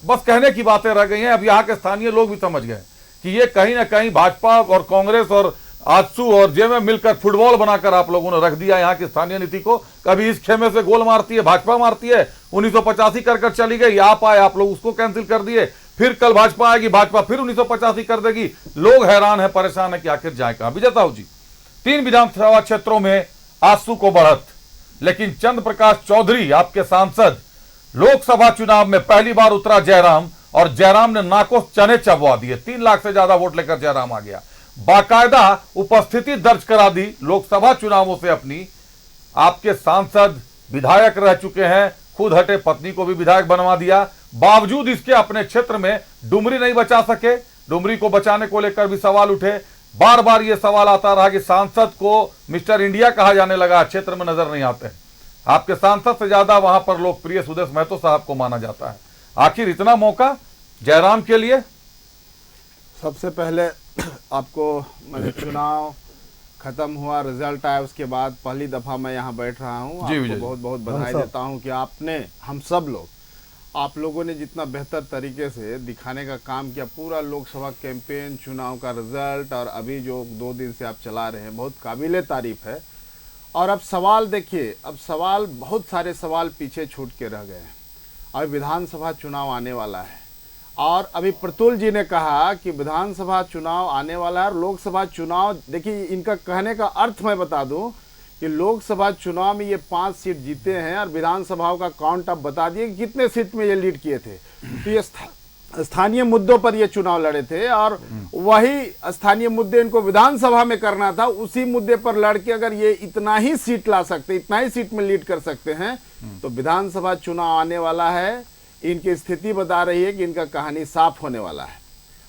[SPEAKER 1] बस कहने की बातें रह गई हैं। अब यहाँ के स्थानीय लोग भी समझ गए कि ये कहीं ना कहीं भाजपा और कांग्रेस और आजसू और जेएमएम मिलकर फुटबॉल बनाकर आप लोगों ने रख दिया यहाँ की स्थानीय नीति को। कभी इस खेमे से गोल मारती है भाजपा, मारती है 1985 कर चली गई, आप आए, आप लोग उसको कैंसिल कर दिए। फिर कल भाजपा आएगी, भाजपा फिर 1985 कर देगी। लोग हैरान है, परेशान है कि आखिर जाए कहां। विजय साहू जी, 3 विधानसभा क्षेत्रों में आजसू को बढ़त, लेकिन चंद्र प्रकाश चौधरी आपके सांसद, लोकसभा चुनाव में पहली बार उतरा जयराम, और जयराम ने नाको चने चबवा दिए। 3 लाख से ज्यादा वोट लेकर जयराम आ गया। बाकायदा उपस्थिति दर्ज करा दी लोकसभा चुनावों से अपनी। आपके सांसद विधायक रह चुके हैं, खुद हटे पत्नी को भी विधायक बनवा दिया। बावजूद इसके अपने क्षेत्र में डुमरी नहीं बचा सके। डुमरी को बचाने को लेकर भी सवाल उठे। बार बार यह सवाल आता रहा कि सांसद को मिस्टर इंडिया कहा जाने लगा, क्षेत्र में नजर नहीं आते। आपके सांसद से ज्यादा वहां पर लोकप्रिय सुदेश महतो साहब को माना जाता है। आखिर इतना मौका जयराम के लिए?
[SPEAKER 11] सबसे पहले आपको मैं चुनाव खत्म हुआ, रिजल्ट आया, उसके बाद पहली दफा मैं यहाँ बैठ रहा हूँ। आपको बहुत बहुत बधाई देता हूँ कि आपने, हम सब लोग, आप लोगों ने जितना बेहतर तरीके से दिखाने का काम किया, पूरा लोकसभा कैंपेन, चुनाव का रिजल्ट और अभी जो 2 दिन से आप चला रहे हैं, बहुत काबिले तारीफ है। और अब सवाल देखिए, अब सवाल, बहुत सारे सवाल पीछे छूट के रह गए हैं। अब विधानसभा चुनाव आने वाला है और अभी प्रतुल जी ने कहा कि विधानसभा चुनाव आने वाला है और लोकसभा चुनाव, देखिए इनका कहने का अर्थ मैं बता दूं कि लोकसभा चुनाव में ये 5 सीट जीते हैं और विधानसभाओं का काउंट आप बता दिए कि कितने सीट में ये लीड किए थे। तो ये स्थानीय मुद्दों पर ये चुनाव लड़े थे और वही स्थानीय मुद्दे इनको विधानसभा में करना था। उसी मुद्दे पर लड़के अगर ये इतना ही सीट ला सकते, इतना ही सीट में लीड कर सकते हैं, तो विधानसभा चुनाव आने वाला है। इनकी स्थिति बता रही है कि इनका कहानी साफ होने वाला है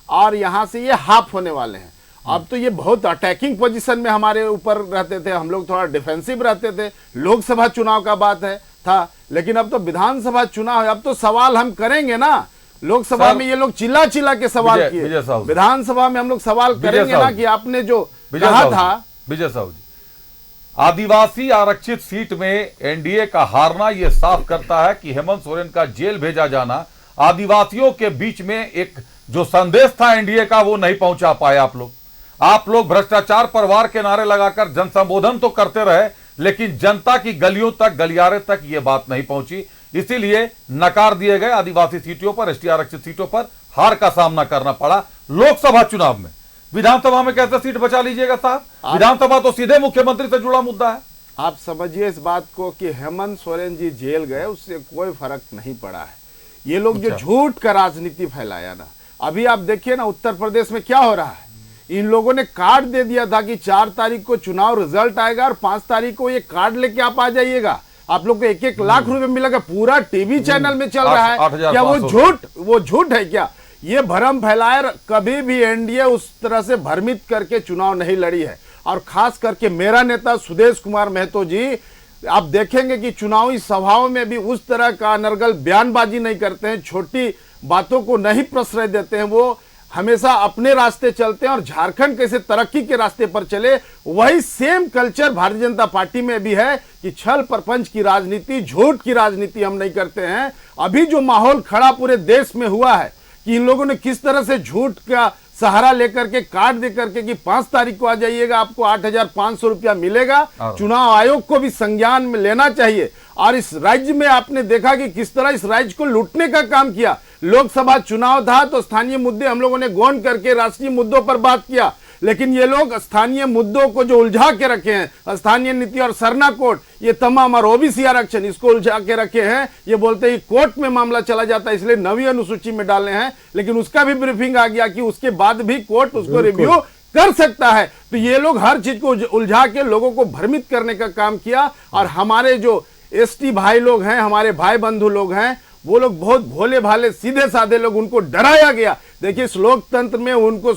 [SPEAKER 11] और यहाँ से ये हाफ होने वाले हैं। अब तो ये बहुत अटैकिंग पोजीशन में हमारे ऊपर रहते थे, हम लोग थोड़ा डिफेंसिव रहते थे। लोकसभा चुनाव का बात है था, लेकिन अब तो विधानसभा चुनाव है। अब तो सवाल हम करेंगे ना। लोकसभा में ये लोग चिल्ला चिल्ला के सवाल किए, विधानसभा में हम लोग सवाल करेंगे ना कि आपने जो कहा था।
[SPEAKER 1] विजय साहू जी, आदिवासी आरक्षित सीट में एनडीए का हारना यह साफ करता है कि हेमंत सोरेन का जेल भेजा जाना आदिवासियों के बीच में एक जो संदेश था एनडीए का, वो नहीं पहुंचा पाए। आप लोग भ्रष्टाचार पर वार के नारे लगाकर जन संबोधन तो करते रहे, लेकिन जनता की गलियों तक, गलियारे तक ये बात नहीं पहुंची। इसीलिए नकार दिए गए। आदिवासी सीटों पर, एसटी आरक्षित सीटों पर हार का सामना करना पड़ा। लोकसभा चुनाव में, विधानसभा में कैसे सीट बचा लीजिएगा साहब? विधानसभा तो सीधे मुख्यमंत्री से जुड़ा मुद्दा है।
[SPEAKER 11] आप समझिए इस बात को कि हेमंत सोरेन जी जेल गए, उससे कोई फर्क नहीं पड़ा है। ये लोग जो झूठ का राजनीति फैलाया ना, अभी आप देखिए ना उत्तर प्रदेश में क्या हो रहा है। इन लोगों ने कार्ड दे दिया था कि 4 तारीख को चुनाव रिजल्ट आएगा और 5 तारीख को ये कार्ड लेके आप आ जाइएगा, आप लोग को 1-1 लाख रुपए मिलेगा। पूरा टीवी चैनल में चल रहा है। क्या वो झूठ है क्या? ये भ्रम फैलाए। कभी भी एनडीए उस तरह से भ्रमित करके चुनाव नहीं लड़ी है। और खास करके मेरा नेता सुदेश कुमार महतो जी, आप देखेंगे कि चुनावी सभाओं में भी उस तरह का अनर्गल बयानबाजी नहीं करते हैं, छोटी बातों को नहीं प्रश्रय देते हैं। वो हमेशा अपने रास्ते चलते हैं और झारखंड कैसे तरक्की के रास्ते पर चले, वही same culture Bharatiya Janata party में भी है कि छल प्रपंच की राजनीति, झूठ की राजनीति हम नहीं करते हैं। अभी जो माहौल खड़ा पूरे देश में हुआ है कि इन लोगों ने किस तरह से झूठ का सहारा लेकर के कार्ड दे करके कि 5 तारीख को आ जाइएगा, आपको 8,500 रुपया मिलेगा। चुनाव आयोग को भी संज्ञान में लेना चाहिए। और इस राज्य में आपने देखा कि किस तरह इस राज्य को लूटने का काम किया। लोकसभा चुनाव था तो स्थानीय मुद्दे हम लोगों ने गौन करके राष्ट्रीय मुद्दों पर बात किया, लेकिन ये लोग स्थानीय मुद्दों को जो उलझा के रखे हैं, स्थानीय नीति और सरना कोड, ये तमाम और ओबीसी आरक्षण, इसको उलझा के रखे हैं। ये बोलते हैं कोर्ट में मामला चला जाता है इसलिए 9वीं अनुसूची में डाले हैं, लेकिन उसका भी ब्रीफिंग आ गया कि उसके बाद भी कोर्ट उसको रिव्यू कर सकता है। तो ये लोग हर चीज को उलझा के लोगों को भ्रमित करने का काम किया। और हमारे जो एसटी भाई लोग हैं, हमारे भाई बंधु लोग हैं, वो लोग बहुत भोले भाले सीधे साधे लोग, उनको डराया गया। देखिए इस लोकतंत्र में उनको,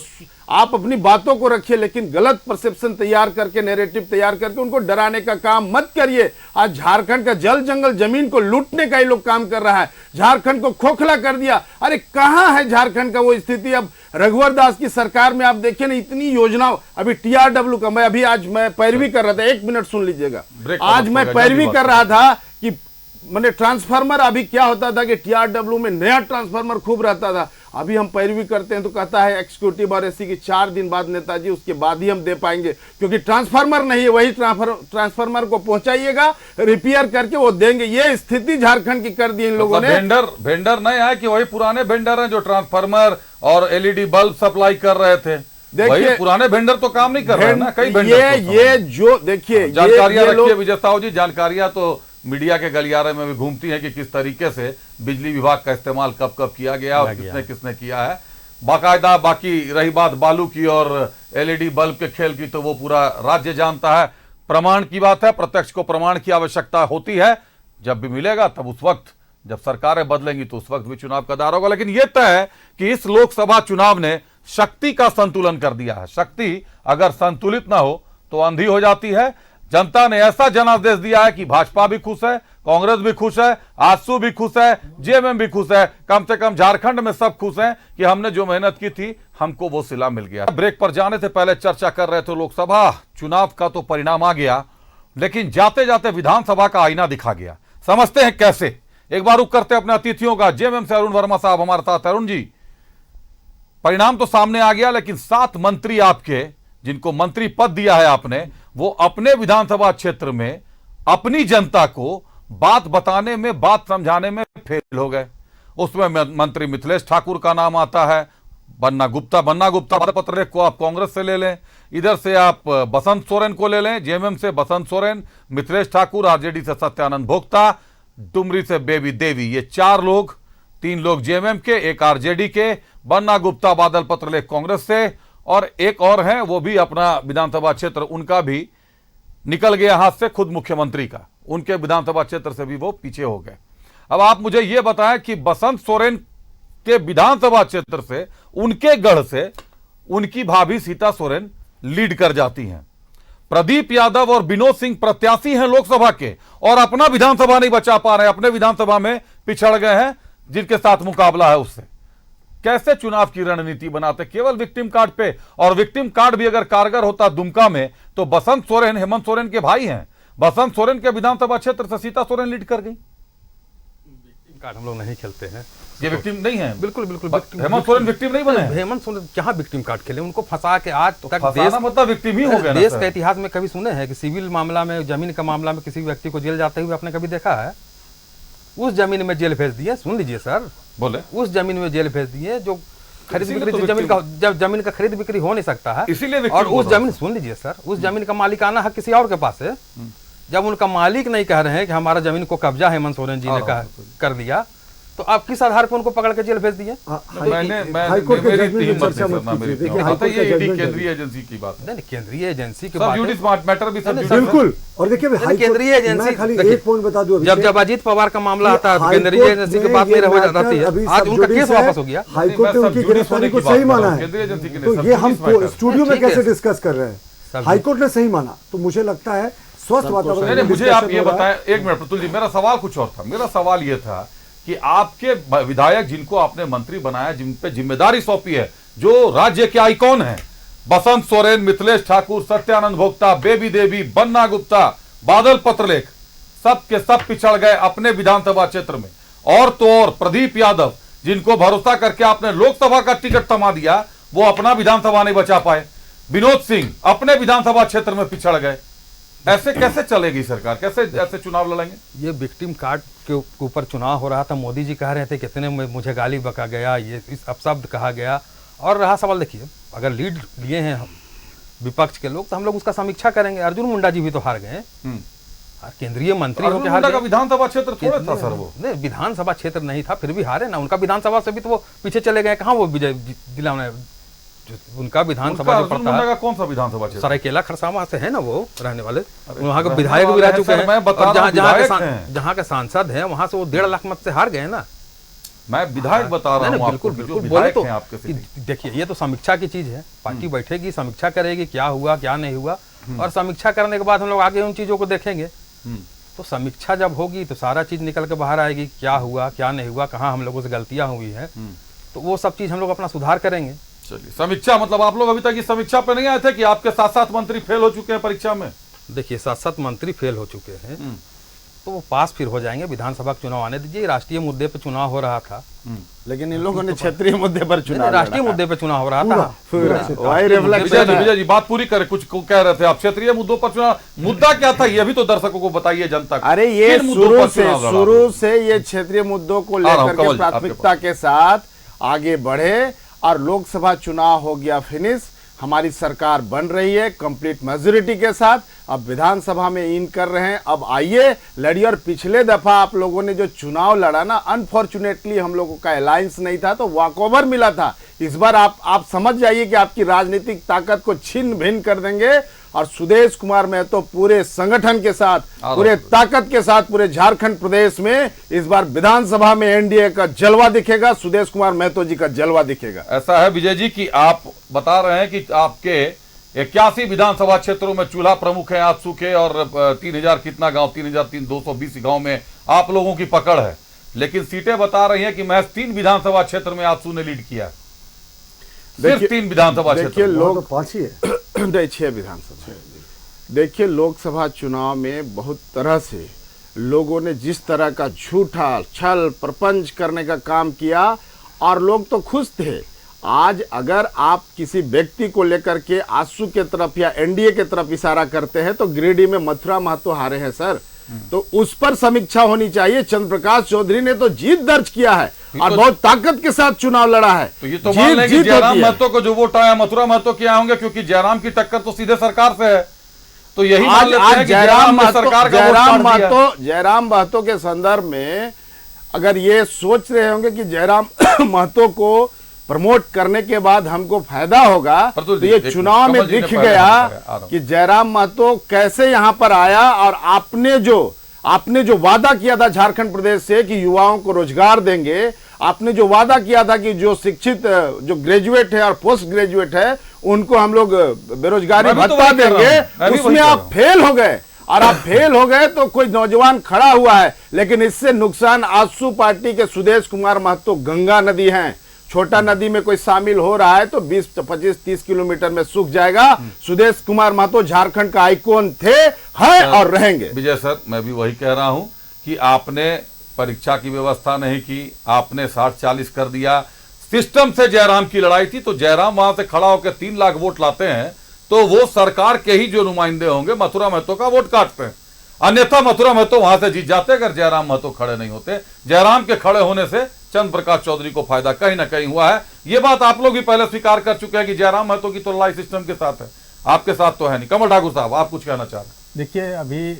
[SPEAKER 11] आप अपनी बातों को रखिए लेकिन गलत परसेप्शन तैयार करके, नैरेटिव तैयार करके उनको डराने का काम मत करिए। आज झारखंड का जल जंगल जमीन को लूटने का ये लोग काम कर रहा है, झारखंड को खोखला कर दिया। अरे कहां है झारखंड का वो स्थिति? अब रघुवर दास की सरकार में आप देखिए ना, इतनी योजनाओं, अभी टीआरडब्ल्यू का, मैं अभी आज मैं पैरवी कर रहा था, 1 मिनट सुन लीजिएगा। आज मैं पैरवी कर रहा था कि मैंने ट्रांसफार्मर, अभी क्या होता था कि टीआरडब्ल्यू में नया ट्रांसफार्मर खूब रहता था। अभी हम पैरवी करते हैं तो कहता है एग्जीक्यूटिव और एसी की 4 दिन बाद नेताजी, उसके बाद ही हम दे पाएंगे, क्योंकि ट्रांसफार्मर नहीं है। वही ट्रांसफार्मर को पहुंचाइएगा, रिपेयर करके वो देंगे। ये स्थिति झारखंड की कर दी इन लोगों ने।
[SPEAKER 1] वेंडर नहीं है कि वही पुराने वेंडर हैं जो ट्रांसफार्मर और एलईडी बल्ब सप्लाई कर रहे थे। देखिए पुराने वेंडर तो काम नहीं कर रहे हैं ना, कई वेंडर।
[SPEAKER 11] ये जो देखिए
[SPEAKER 1] जानकारियां रखिए विजय साहू जी, जानकारियां तो मीडिया के गलियारे में भी घूमती हैं कि किस तरीके से बिजली विभाग का इस्तेमाल कब कब किया गया और किसने किसने किया है बाकायदा। बाकी रही बात बालू की और एलईडी बल्ब के खेल की, तो वो पूरा राज्य जानता है। प्रमाण की बात है, प्रत्यक्ष को प्रमाण की आवश्यकता होती है। जब भी मिलेगा तब उस वक्त, जब सरकारें बदलेंगी तो उस वक्त भी चुनाव का दायरा होगा। लेकिन यह तय है कि इस लोकसभा चुनाव ने शक्ति का संतुलन कर दिया है। शक्ति अगर संतुलित ना हो तो अंधी हो जाती है। जनता ने ऐसा जनादेश दिया है कि भाजपा भी खुश है, कांग्रेस भी खुश है, आजसू भी खुश है, जेएमएम भी खुश है, कम से कम झारखंड में सब खुश हैं कि हमने जो मेहनत की थी हमको वो सिला मिल गया। ब्रेक पर जाने से पहले चर्चा कर रहे थे, लोकसभा चुनाव का तो परिणाम आ गया, लेकिन जाते जाते विधानसभा का आईना दिखा गया। समझते हैं कैसे, एक बार रुक करते अपने अतिथियों का। जेएमएम से अरुण वर्मा साहब हमारे साथ। अरुण जी, परिणाम तो सामने आ गया, लेकिन 7 मंत्री आपके, जिनको मंत्री पद दिया है आपने, वो अपने विधानसभा क्षेत्र में अपनी जनता को बात बताने में, बात समझाने में फेल हो गए। उसमें मंत्री मिथिलेश ठाकुर का नाम आता है, बन्ना गुप्ता पत्रलेख को आप कांग्रेस से ले लें, इधर से आप बसंत सोरेन को ले लें, जेएमएम से बसंत सोरेन, मिथिलेश ठाकुर, आरजेडी से सत्यानंद भोक्ता, डुमरी से बेबी देवी, ये 4 लोग, 3 लोग जेएमएम के, 1 आरजेडी के, बन्ना गुप्ता बादल पत्रलेख कांग्रेस से, और एक और हैं वो भी अपना विधानसभा क्षेत्र, उनका भी निकल गया हाथ से, खुद मुख्यमंत्री का, उनके विधानसभा क्षेत्र से भी वो पीछे हो गए। अब आप मुझे ये बताएं कि बसंत सोरेन के विधानसभा क्षेत्र से, उनके गढ़ से, उनकी भाभी सीता सोरेन लीड कर जाती हैं। प्रदीप यादव और विनोद सिंह प्रत्याशी हैं लोकसभा के, और अपना विधानसभा नहीं बचा पा रहे, अपने विधानसभा में पिछड़ गए हैं, जिनके साथ मुकाबला है उससे। कैसे चुनाव की रणनीति बनाते? केवल विक्टिम कार्ड पे, और विक्टिम कार्ड भी अगर कारगर होता दुमका में, तो बसंत सोरेन हेमंत सोरेन के भाई हैं, बसंत सोरेन के विधानसभा क्षेत्र से सीता सोरेन लीड कर गई।
[SPEAKER 8] विक्टिम कार्ड हम लोग नहीं खेलते हैं,
[SPEAKER 1] ये विक्टिम नहीं है।
[SPEAKER 8] बिल्कुल
[SPEAKER 1] हेमंत सोरेन विक्टिम नहीं बने।
[SPEAKER 8] हेमंत सोरेन कहाँ विक्टिम कार्ड खेले? उनको फंसा के आज तक
[SPEAKER 1] देश मतलब विक्टिम ही हो गया।
[SPEAKER 8] देश के इतिहास में कभी सुने हैं कि सिविल मामला में, जमीन का मामला में किसी व्यक्ति को जेल जाते हुए आपने कभी देखा है? उस जमीन में जेल भेज दिए, सुन लीजिए सर,
[SPEAKER 1] बोले
[SPEAKER 8] उस जमीन में जेल भेज दिए जो खरीद बिक्री, जब जमीन का खरीद बिक्री हो नहीं सकता है,
[SPEAKER 1] इसीलिए।
[SPEAKER 8] और उस जमीन, सुन लीजिए सर, उस जमीन का मालिकाना हक किसी और के पास है। जब उनका मालिक नहीं कह रहे हैं कि हमारा जमीन को कब्जा हेमंत सोरेन जी ने कर दिया, तो आप किस आधार पर उनको पकड़ के जेल भेज दिए? केंद्रीय
[SPEAKER 1] एजेंसी की बात है,
[SPEAKER 8] केंद्रीय एजेंसी की बात
[SPEAKER 1] है,
[SPEAKER 9] बिल्कुल। और देखिए
[SPEAKER 8] केंद्रीय एजेंसी,
[SPEAKER 9] एक पॉइंट बता दूं,
[SPEAKER 8] जब अजीत पवार का मामला आता है केंद्रीय एजेंसी की बात नहीं रह जाती है, आज उनका केस वापस हो गया।
[SPEAKER 9] हाईकोर्ट ने उनकी गिरफ्तारी को सही माना है, तो ये हम स्टूडियो में कैसे डिस्कस कर रहे हैं? हाईकोर्ट ने सही माना, तो मुझे लगता है स्वस्थ वातावरण।
[SPEAKER 1] मुझे आप ये बताएं, 1 मिनट प्रतुल जी, मेरा सवाल कुछ और था। मेरा सवाल ये था कि आपके विधायक जिनको आपने मंत्री बनाया, जिन पे जिम्मेदारी सौंपी है, जो राज्य के आइकॉन हैं, बसंत सोरेन, मिथिलेश ठाकुर, सत्यानंद भोक्ता, बेबी देवी, बन्ना गुप्ता, बादल पत्रलेख, सब के सब पिछड़ गए अपने विधानसभा क्षेत्र में। और तो और प्रदीप यादव, जिनको भरोसा करके आपने लोकसभा का टिकट थमा दिया, वो अपना विधानसभा नहीं बचा पाए। विनोद सिंह अपने विधानसभा क्षेत्र में पिछड़ गए। ऐसे कैसे चलेगी सरकार? कैसे ऐसे चुनाव लड़ेंगे?
[SPEAKER 8] ये विक्टिम कार्ड के ऊपर चुनाव हो रहा था, मोदी जी कह रहे थे कितने मुझे गाली बका गया, ये इस अपशब्द कहा गया। और रहा सवाल, देखिए, अगर लीड लिए हैं हम विपक्ष के लोग, तो हम लोग उसका समीक्षा करेंगे। अर्जुन मुंडा जी भी तो हार गए, केंद्रीय मंत्री होकर हार गए।
[SPEAKER 1] विधानसभा क्षेत्र थोड़ा था सर, वो
[SPEAKER 8] नहीं, विधानसभा क्षेत्र नहीं था, फिर भी हारे ना। उनका विधानसभा से भी तो वो पीछे चले गए, कहाँ वो विजय दिलाने? उनका विधानसभा जो पड़ता है,
[SPEAKER 1] कौन सा विधानसभा क्षेत्र?
[SPEAKER 8] सरायकेला खरसावां से है ना वो रहने वाले, वहाँ के विधायक भी रह चुके हैं। जहाँ के सांसद हैं वहाँ से वो 1.5 लाख मत से हार गए ना।
[SPEAKER 1] मैं विधायक बता रहा हूँ,
[SPEAKER 8] बिल्कुल बोले तो। देखिए, ये तो समीक्षा की चीज है, पार्टी बैठेगी, समीक्षा करेगी क्या हुआ क्या नहीं हुआ, और समीक्षा करने के बाद हम लोग आगे उन चीजों को देखेंगे। तो समीक्षा जब होगी तो सारा चीज निकल के बाहर आएगी, क्या हुआ क्या नहीं हुआ, कहाँ हम लोगों से गलतियां हुई है, तो वो सब चीज हम लोग अपना सुधार करेंगे।
[SPEAKER 1] चलिए, समीक्षा मतलब आप लोग अभी तक इस समीक्षा पे नहीं आए थे कि आपके 7 मंत्री फेल हो चुके हैं परीक्षा में?
[SPEAKER 8] देखिए, 7 मंत्री फेल हो चुके हैं, तो वो पास फिर हो जाएंगे। विधानसभा चुनाव आने दीजिए। राष्ट्रीय मुद्दे पे चुनाव हो रहा था,
[SPEAKER 11] लेकिन इन लोगों ने क्षेत्रीय मुद्दे पर चुनाव,
[SPEAKER 8] राष्ट्रीय मुद्दे पे चुनाव हो रहा था।
[SPEAKER 1] विजय जी बात पूरी करें, कुछ कह रहे थे आप, क्षेत्रीय मुद्दों पर चुनाव। मुद्दा क्या था ये भी तो दर्शकों को बताइए, जनता को।
[SPEAKER 11] अरे ये शुरू से ये क्षेत्रीय मुद्दों को लेकर के प्राथमिकता के साथ आगे बढ़े, और लोकसभा चुनाव हो गया फिनिश। हमारी सरकार बन रही है कंप्लीट मेजोरिटी के साथ, अब विधानसभा में इन कर रहे हैं। अब आइए लड़िए। और पिछले दफा आप लोगों ने जो चुनाव लड़ा ना, अनफॉर्चुनेटली हम लोगों का अलायंस नहीं था, तो वॉकओवर मिला था। इस बार आप समझ जाइए कि आपकी राजनीतिक ताकत को छिन्न भिन्न कर देंगे, और सुदेश कुमार महतो पूरे संगठन के साथ, पूरे ताकत के साथ पूरे झारखंड प्रदेश में इस बार विधानसभा में एनडीए का जलवा दिखेगा, सुदेश कुमार महतो जी का जलवा दिखेगा।
[SPEAKER 1] ऐसा है विजय जी कि आप बता रहे हैं कि आपके 81 विधानसभा क्षेत्रों में चूल्हा प्रमुख है आजसू के, और 3000 कितना गांव, 3220 गांव में आप लोगों की पकड़ है। लेकिन सीटें बता रही हैं कि महज 3 विधानसभा क्षेत्र में आजसू ने लीड किया, सिर्फ 3 विधानसभा क्षेत्र।
[SPEAKER 11] देखिए लोग
[SPEAKER 9] 5 ही है
[SPEAKER 11] नहीं 6 विधानसभा। देखिए लोकसभा चुनाव में बहुत तरह से लोगों ने जिस तरह का झूठा छल प्रपंच करने का काम किया और लोग तो खुश थे। आज अगर आप किसी व्यक्ति को लेकर के आजसू के तरफ या एनडीए के तरफ इशारा करते हैं तो गिरिडीह में मथुरा महतो हारे हैं सर, तो उस पर समीक्षा होनी चाहिए। चंद्र प्रकाश चौधरी ने तो जीत दर्ज किया है और बहुत ताकत के साथ चुनाव लड़ा है।
[SPEAKER 1] तो ये तो मान लें कि जयराम महतो को जो वोट आया मथुरा महतो के होंगे, क्योंकि जयराम की टक्कर तो सीधे सरकार से है। तो यही मान लेते हैं कि जयराम ने सरकार का
[SPEAKER 11] जयराम महतो के संदर्भ में अगर ये सोच रहे होंगे कि जयराम महतो को प्रमोट करने के बाद हमको फायदा होगा, तो ये चुनाव में दिख गया कि जयराम महतो कैसे यहां पर आया। और आपने जो वादा किया था झारखंड प्रदेश से कि युवाओं को रोजगार देंगे, आपने जो वादा किया था कि जो शिक्षित जो ग्रेजुएट है और पोस्ट ग्रेजुएट है उनको हम लोग बेरोजगारी भत्ता देंगे, उसमें आप फेल हो गए। और आप फेल हो गए तो कोई नौजवान खड़ा हुआ है, लेकिन इससे नुकसान आजसू पार्टी के सुदेश कुमार महतो गंगा नदी है, छोटा नदी में कोई शामिल हो रहा है तो 20, 25, 30 किलोमीटर में सूख जाएगा। सुदेश कुमार महतो झारखंड का आइकॉन थे, हैं और रहेंगे।
[SPEAKER 1] विजय सर, मैं भी वही कह रहा हूं कि आपने परीक्षा की व्यवस्था नहीं की, आपने 60-40 कर दिया। सिस्टम से जयराम की लड़ाई थी, तो जयराम वहां से खड़ा होकर 3 लाख वोट लाते हैं तो वो सरकार के ही जो नुमाइंदे होंगे मथुरा महतो का वोट काटते हैं। अन्यथा मथुरा महतो वहां से जीत जाते अगर जयराम महतो खड़े नहीं होते। जयराम के खड़े होने से चंद्र प्रकाश चौधरी को फायदा कहीं ना कहीं हुआ है। ये बात आप लोग भी पहले स्वीकार कर चुके हैं कि जयराम महतो की तो लड़ाई सिस्टम के साथ है, आपके साथ तो है नहीं। कमल ठाकुर साहब, आप कुछ कहना चाह रहे हैं?
[SPEAKER 10] देखिए, अभी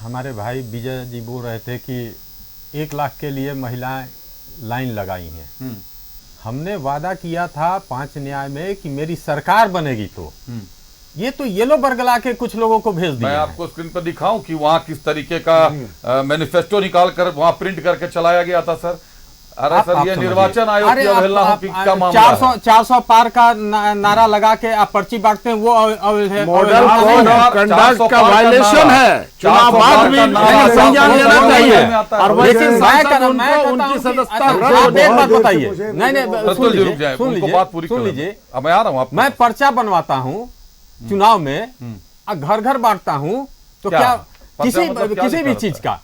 [SPEAKER 10] हमारे भाई विजय जी बोल रहे थे कि 1 लाख के लिए महिलाएं लाइन लगाई हैं। हमने वादा किया था 5 न्याय में कि मेरी सरकार बनेगी तो ये तो येलो बरगला के कुछ लोगों को भेज दिया।
[SPEAKER 1] मैं आपको स्क्रीन पर दिखाऊं कि वहां किस तरीके का मैनिफेस्टो निकाल कर वहां प्रिंट करके चलाया गया था सर। अरे सर, ये निर्वाचन आयोग की अवहेलना का मामला है।
[SPEAKER 10] 400 पार का नारा लगा के आप पर्ची बांटते हैं, वो
[SPEAKER 11] मॉडल कोड ऑफ कंडक्ट का वायलेशन है। चुनाव बाद भी संज्ञान लेना चाहिए। और
[SPEAKER 10] लेकिन मैं उनकी सदस्यता, आप एक बात बताइए। नहीं, सुन लीजिए,
[SPEAKER 1] अब मैं आ रहा हूँ।
[SPEAKER 10] मैं पर्चा बनवाता हूँ चुनाव में, घर घर बांटता हूँ, तो क्या किसी भी चीज का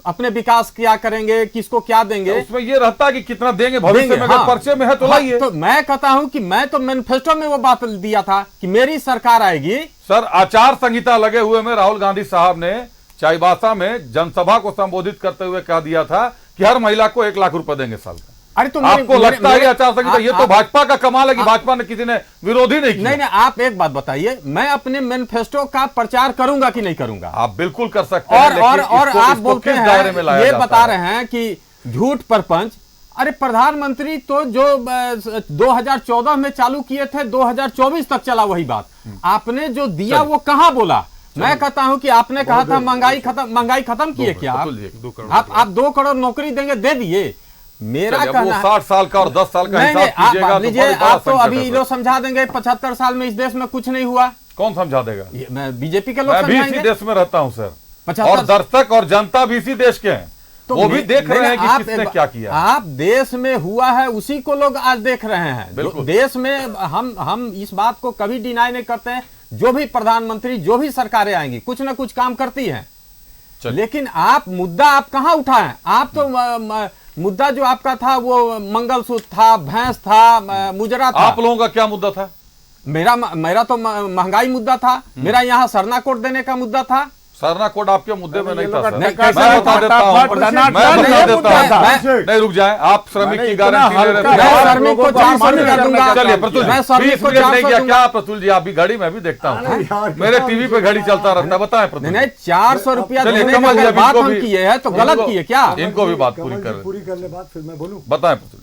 [SPEAKER 10] अपने विकास क्या करेंगे, किसको क्या देंगे,
[SPEAKER 1] उसमें ये रहता है कि कितना देंगे भविष्य में। अगर पर्चे में है तो लाइए।
[SPEAKER 10] तो मैं कहता हूं कि मैं तो मैनिफेस्टो में वो बात दिया था कि मेरी सरकार आएगी।
[SPEAKER 1] सर, आचार संहिता लगे हुए में राहुल गांधी साहब ने चाईबासा में जनसभा को संबोधित करते हुए कह दिया था कि हर महिला को 1 लाख रुपए देंगे साल का।
[SPEAKER 10] अरे तो
[SPEAKER 1] आपको लगता है आचार संहिता? ये तो भाजपा का कमाल है कि भाजपा ने किसी ने विरोधी नहीं किया।
[SPEAKER 10] नहीं, आप एक बात बताइए, मैं अपने मैनिफेस्टो का प्रचार करूंगा कि नहीं करूंगा?
[SPEAKER 1] आप बिल्कुल कर सकते हैं।
[SPEAKER 10] और आप बोलते हैं, ये बता रहे हैं कि झूठ प्रपंच। अरे प्रधानमंत्री तो जो 2014 में चालू किए थे 2024 तक चला वही बात। आपने जो दिया वो कहां बोला? मैं कहता हूं कि आपने कहा था महंगाई खत्म किए क्या? आप 2 करोड़ नौकरी देंगे, दे दिए। मेरा कहना
[SPEAKER 1] 60 साल का और 10 साल का हिसाब कीजिएगा।
[SPEAKER 10] आप तो अभी लोग समझा देंगे 75 साल में इस देश में कुछ नहीं हुआ।
[SPEAKER 1] कौन समझा देगा?
[SPEAKER 10] मैं बीजेपी के लोग
[SPEAKER 1] भी इसी देश में रहता हूं सर, और दर्शक और जनता भी इसी देश के हैं, तो वो भी देख रहे हैं कि किसने क्या किया।
[SPEAKER 10] आप देश में हुआ है उसी को लोग आज देख रहे हैं। देश में हम इस बात को कभी डिनाई नहीं करते हैं। जो भी प्रधानमंत्री, जो भी सरकारें आएंगी कुछ ना कुछ काम करती हैं, लेकिन आप मुद्दा आप कहां उठाएं? आप तो मुद्दा जो आपका था वो मंगलसूत्र था, भैंस था, मुजरा था।
[SPEAKER 1] आप लोगों का क्या मुद्दा था?
[SPEAKER 10] मेरा तो महंगाई मुद्दा था। मेरा यहाँ सरना कोड देने का मुद्दा था।
[SPEAKER 1] सरना कोड आपके मुद्दे में नहीं था सर।
[SPEAKER 10] नहीं,
[SPEAKER 1] मैं बता देता हूं। नहीं, रुक जाएं। आप श्रमिक की गारंटी ले रहे थे।
[SPEAKER 10] श्रमिक को 400 रुपया दूंगा।
[SPEAKER 1] चलिए प्रतुल, 20 मिनट नहीं किया क्या प्रतुल जी? आप भी घड़ी मैं भी देखता हूँ, मेरे टीवी पे घड़ी चलता रहता है। बताएं प्रतुल।
[SPEAKER 10] नहीं, 400 रुपया बात हम किए हैं तो गलत किए क्या?
[SPEAKER 1] इनको भी बात पूरी
[SPEAKER 9] करने बाद फिर मैं बोलूं।
[SPEAKER 1] बताएं प्रतुल।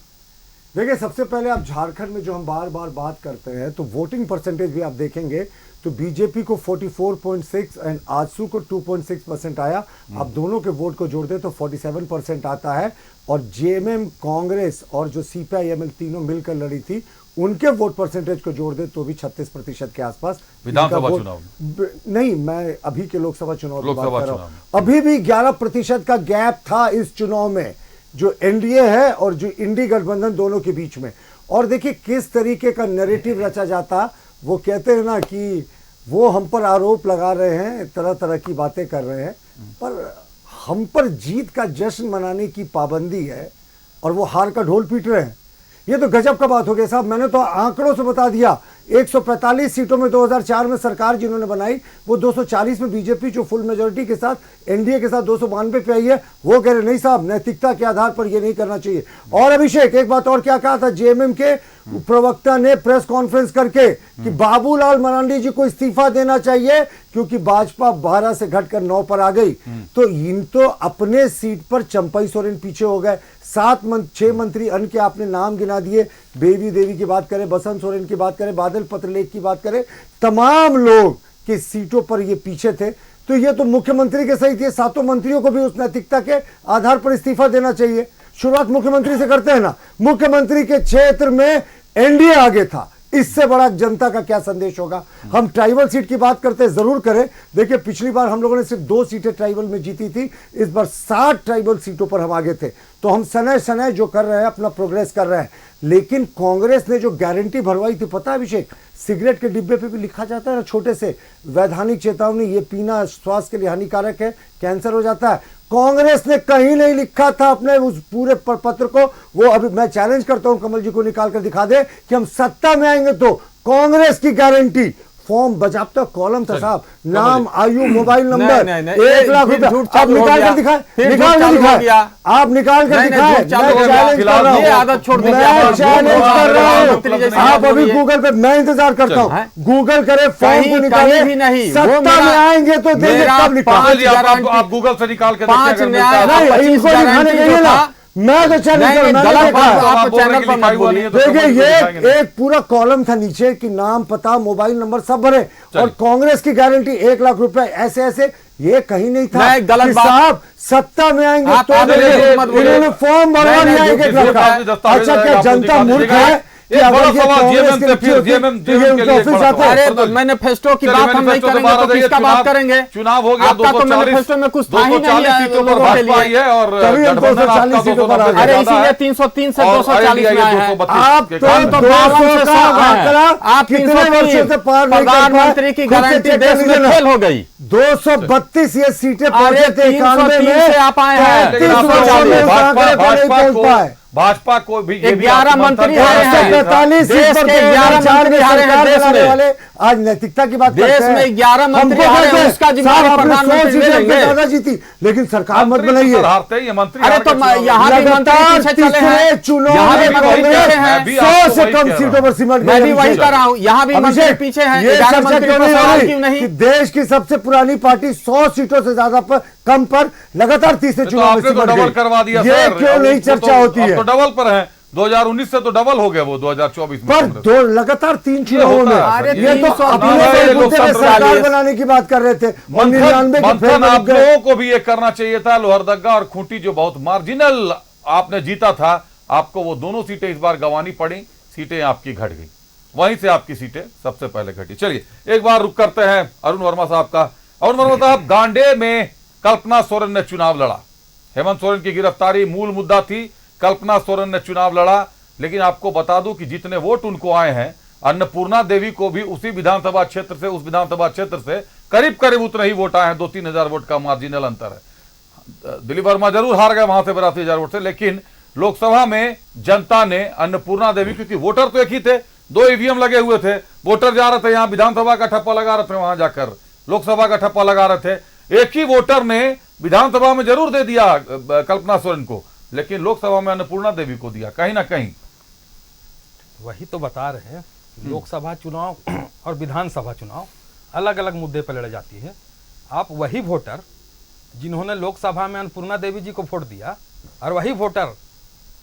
[SPEAKER 9] देखिए, सबसे पहले आप झारखंड में जो हम बार बार बात करते हैं तो वोटिंग परसेंटेज भी आप देखेंगे तो बीजेपी को 44.6 एंड आजसू को 2.6% आया। अब दोनों के वोट को जोड़ दे तो 47% आता है। और जेएमएम, कांग्रेस और जो सीपीआई-एमएल तीनों मिलकर लड़ी थी उनके वोट परसेंटेज को जोड़ दे तो भी 36% के आसपास
[SPEAKER 1] विधानसभा
[SPEAKER 9] इनका
[SPEAKER 1] चुनाव
[SPEAKER 9] नहीं, मैं अभी के लोकसभा चुनाव की बात
[SPEAKER 1] लोकसभा
[SPEAKER 9] कर रहा
[SPEAKER 1] चुनाव
[SPEAKER 9] हूं। अभी भी 11% का गैप था इस चुनाव में, जो एनडीए है और जो इंडी गठबंधन दोनों के बीच में। और देखिए किस तरीके का नैरेटिव रचा जाता। वो कहते हैं ना कि वो हम पर आरोप लगा रहे हैं, तरह तरह की बातें कर रहे हैं, पर हम पर जीत का जश्न मनाने की पाबंदी है और वो हार का ढोल पीट रहे हैं। ये तो गजब का बात हो गया साहब। मैंने तो आंकड़ों से बता दिया, 145 सीटों में 2004 में सरकार जिन्होंने बनाई, वो 240 में बीजेपी जो फुल मेजोरिटी के साथ एनडीए के साथ 292 पे आई है, वो कह रहे नहीं साहब, नैतिकता के आधार पर ये नहीं करना चाहिए। और अभिषेक एक बात और क्या कहा था जेएमएम के प्रवक्ता ने प्रेस कॉन्फ्रेंस करके कि बाबूलाल मरांडी जी को इस्तीफा देना चाहिए क्योंकि भाजपा 12 से घटकर 9 पर आ गई। तो इन तो अपने सीट पर चंपई सोरेन पीछे हो गए। 6 मंत्री अन्य के आपने नाम गिना दिए, बेबी देवी की बात करें, बसंत सोरेन की बात करें, बादल पत्रलेख की बात करें, तमाम लोग के सीटों पर ये पीछे थे। तो ये तो मुख्यमंत्री के सहित ये 7 मंत्रियों को भी उस नैतिकता के आधार पर इस्तीफा देना चाहिए। शुरुआत मुख्यमंत्री से करते हैं ना, मुख्यमंत्री के क्षेत्र में एनडीए आगे था, इससे बड़ा जनता का क्या संदेश होगा। हम ट्राइबल सीट की बात करते हैं, जरूर करें। देखिए पिछली बार हम लोगों ने सिर्फ 2 सीटें ट्राइबल में जीती थी, इस बार 60 ट्राइबल सीटों पर हम आगे थे। तो हम सनय सनय जो कर रहे हैं अपना प्रोग्रेस कर रहे हैं। लेकिन कांग्रेस ने जो गारंटी भरवाई थी, पता है अभिषेक, सिगरेट के डिब्बे पे भी लिखा जाता है ना छोटे से, वैधानिक चेतावनी, ये पीना स्वास्थ्य के लिए हानिकारक है, कैंसर हो जाता है। कांग्रेस ने कहीं नहीं लिखा था अपने उस पूरे पत्र को। वो अभी मैं चैलेंज करता हूं कमल जी को निकाल कर दिखा दे कि हम सत्ता में आएंगे तो कांग्रेस की गारंटी, फॉर्म बजाबता कॉलम था साहब, नाम, आयु, मोबाइल नंबर, 1 लाख रुपए। आप निकाल कर दिखाए, आप निकाल कर दिखाए। मैं चैलेंज कर रहा हूं, आप अभी गूगल पे, मैं इंतजार करता हूँ, गूगल करे, फॉर्म को निकाले भी नहीं, सत्ता में आएंगे तो देंगे। कब निकाल,
[SPEAKER 1] आप गूगल से निकाल के
[SPEAKER 9] इनको दिखाने गई है ना, मैं तो चैलेंज देखिए, ये एक पूरा कॉलम था नीचे कि नाम, पता, मोबाइल नंबर सब भरे, और कांग्रेस की गारंटी 1 लाख रुपए, ऐसे ऐसे, ये कहीं नहीं था। गलत साहब, सत्ता में आएंगे तो इन्होंने फॉर्म भरवा नहीं आएंगे 1 लाख का। अच्छा क्या जनता मूर्ख है?
[SPEAKER 10] मैनिफेस्टो की बात हम नहीं करेंगे तो किसका बात करेंगे?
[SPEAKER 1] चुनाव हो गया,
[SPEAKER 10] आपका तो मैनिफेस्टो में कुछ था ही नहीं है लोगों के लिए।
[SPEAKER 1] और
[SPEAKER 10] अरे इसीलिए 303 से 240 में आए हैं।
[SPEAKER 9] आप तो 200 का आंकड़ा
[SPEAKER 10] आप 303 प्रधानमंत्री की गारंटी देश में फेल हो गई।
[SPEAKER 9] 232 ये सीटें पहुंचे थे 91 में,
[SPEAKER 10] आप आए हैं।
[SPEAKER 1] भाजपा को भी
[SPEAKER 10] 11 मंत्री हारे हैं,
[SPEAKER 9] 45
[SPEAKER 10] देश के 11 मंत्री हारे हैं देश में।
[SPEAKER 9] आज नैतिकता की बात
[SPEAKER 10] देश में 11 मंत्री हारे हैं, उसका जिम्मेदारी प्रधानमंत्री लेंगे।
[SPEAKER 9] ज्यादा जीती, लेकिन सरकार मत बनाइए।
[SPEAKER 10] अरे तो यहाँ भी मंत्री पीछे चले हैं,
[SPEAKER 9] चुनाव
[SPEAKER 10] यहाँ भी मंत्री पीछे हैं,
[SPEAKER 9] 100 से कम सीटों पर सिमट,
[SPEAKER 10] मैं भी वही कर रहा हूँ, यहाँ भी मंत्री पीछे हैं। 11 मंत्री पर सवाल क्यों नहीं?
[SPEAKER 9] देश की सबसे पुरानी पार्टी 100 सीटों से ज्यादा पर कम पर लगातार तीसरे चुनाव में सिमट
[SPEAKER 1] डबल करवा दिया।
[SPEAKER 9] ये क्यों नहीं चर्चा होती है?
[SPEAKER 1] तो डबल पर है, 2019 से तो डबल हो गया वो 2024 में,
[SPEAKER 9] पर 2 लगातार 3 चुनावों में। ये तो सरकार बनाने की बात कर रहे थे।
[SPEAKER 1] मंथन आप लोगों को भी ये करना चाहिए था। लोहरदगा और खूंटी जो बहुत मार्जिनल आपने जीता था, आपको वो दोनों सीटें इस बार गंवानी पड़ी, सीटें आपकी घट गई, वहीं से आपकी सीटें सबसे पहले घटी। चलिए एक बार रुक करते हैं अरुण वर्मा साहब का। अरुण वर्मा साहब, गांडे में कल्पना सोरेन ने चुनाव लड़ा, हेमंत सोरेन की गिरफ्तारी मूल मुद्दा थी, कल्पना सोरेन ने चुनाव लड़ा, लेकिन आपको बता दूं कि जितने वोट उनको आए हैं, अन्नपूर्णा देवी को भी उसी विधानसभा क्षेत्र से, उस विधानसभा क्षेत्र से करीब करीब उतने ही वोट आए हैं, 2-3 हजार वोट का मार्जिनल अंतर है। दिलीप वर्मा जरूर हार गए वहां से 82,000 वोट से, लेकिन लोकसभा में जनता ने अन्नपूर्णा देवी, क्योंकि वोटर तो एक ही थे, 2 ईवीएम लगे हुए थे, वोटर जा रहे थे यहां विधानसभा का ठप्पा लगा रहे थे, वहां जाकर लोकसभा का ठप्पा लगा रहे थे। एक ही वोटर ने विधानसभा में जरूर दे दिया कल्पना सोरेन को, लेकिन लोकसभा में अन्नपूर्णा देवी को दिया। कहीं ना कहीं
[SPEAKER 8] वही तो बता रहे हैं, लोकसभा चुनाव और विधानसभा चुनाव अलग अलग मुद्दे पर लड़े जाती है। आप वही वोटर जिन्होंने लोकसभा में अन्नपूर्णा देवी जी को वोट दिया और वही वोटर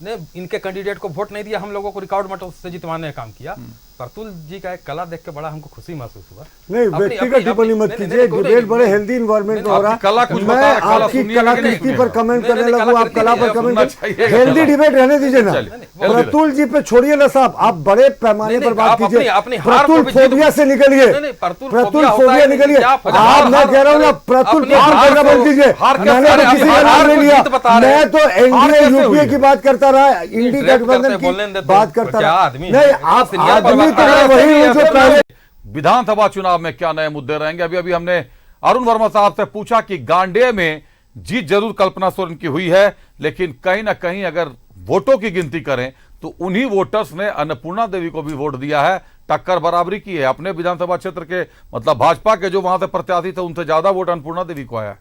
[SPEAKER 8] ने इनके कैंडिडेट को वोट नहीं दिया, हम लोगों को रिकॉर्ड मतों से जितवाने का काम किया, प्रतुल जी का एक कला देख के बड़ा हमको खुशी महसूस हुआ।
[SPEAKER 9] नहीं, व्यक्तिगत टिप्पणी मत कीजिए, डिबेट बड़े हेल्दी इन्वायरमेंट में हो रहा है। मैं आपकी कलाकृति पर कमेंट करने लगूं, आप कला पर कमेंट, हेल्दी डिबेट रहने दीजिए ना। प्रतुल जी पे छोड़िए ना साहब, आप बड़े पैमाने पर बात कीजिए। प्रतुल फोबिया से निकलिए, प्रतुल फोबिया निकलिए। आप, मैं कह रहा हूँ ना, प्रतुल बोल कीजिए। मैंने तो किसी का नाम नहीं लिया, मैं तो एनडीए यूपीए की बात करता रहा, इंडी गठबंधन की बात करता रहा। नहीं, आप आदमी तो वही हूँ जो पहले।
[SPEAKER 1] विधानसभा चुनाव में क्या नए मुद्दे रहेंगे? अभी हमने अरुण वर्मा साहब से पूछा कि गांडे में जीत जरूर कल्पना सोरेन की हुई है, लेकिन कहीं ना कहीं अगर वोटों की गिनती करें तो उन्हीं वोटर्स ने अन्नपूर्णा देवी को भी वोट दिया है, टक्कर बराबरी की है। अपने विधानसभा क्षेत्र के, मतलब भाजपा के जो वहां से प्रत्याशी थे, उनसे ज्यादा वोट अन्नपूर्णा देवी को आया है।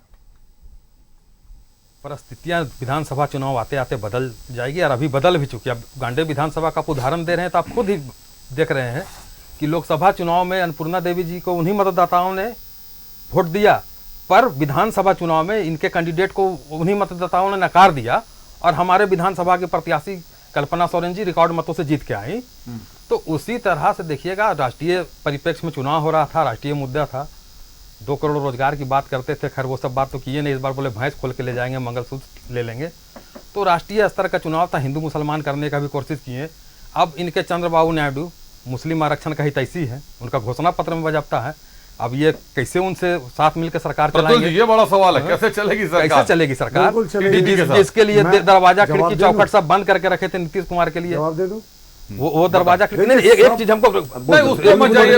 [SPEAKER 8] परिस्थितियां विधानसभा चुनाव आते आते बदल जाएगी और अभी बदल भी चुकी है। अब गांडे विधानसभा का आप उदाहरण दे रहे हैं तो आप खुद ही देख रहे हैं कि लोकसभा चुनाव में अन्नपूर्णा देवी जी को उन्हीं मतदाताओं ने वोट दिया, पर विधानसभा चुनाव में इनके कैंडिडेट को उन्हीं मतदाताओं ने नकार दिया और हमारे विधानसभा के प्रत्याशी कल्पना सोरेन जी रिकॉर्ड मतों से जीत के आई। तो उसी तरह से देखिएगा, राष्ट्रीय परिप्रेक्ष्य में चुनाव हो रहा था, राष्ट्रीय मुद्दा था, 2 करोड़ रोजगार की बात करते थे, खैर वो सब बात तो किए नहीं, इस बार बोले भैंस खोल के ले जाएंगे, मंगलसूत्र ले लेंगे। तो राष्ट्रीय स्तर का चुनाव था, हिंदू मुसलमान करने का भी कोशिश किए। अब इनके चंद्रबाबू नायडू मुस्लिम आरक्षण का हितैषी है, उनका घोषणा पत्र में बजाबता है। अब ये कैसे उनसे साथ मिलकर सरकार चलाएंगे?
[SPEAKER 1] ये बड़ा सवाल है, कैसे चलेगी सरकार?
[SPEAKER 8] कैसे चलेगी सरकार? जिसके लिए दरवाजा खिड़की चौखट सब बंद करके रखे थे नीतीश कुमार के लिए,
[SPEAKER 9] जवाब दे दो।
[SPEAKER 8] वो दरवाजा एक चीज हमको चलिए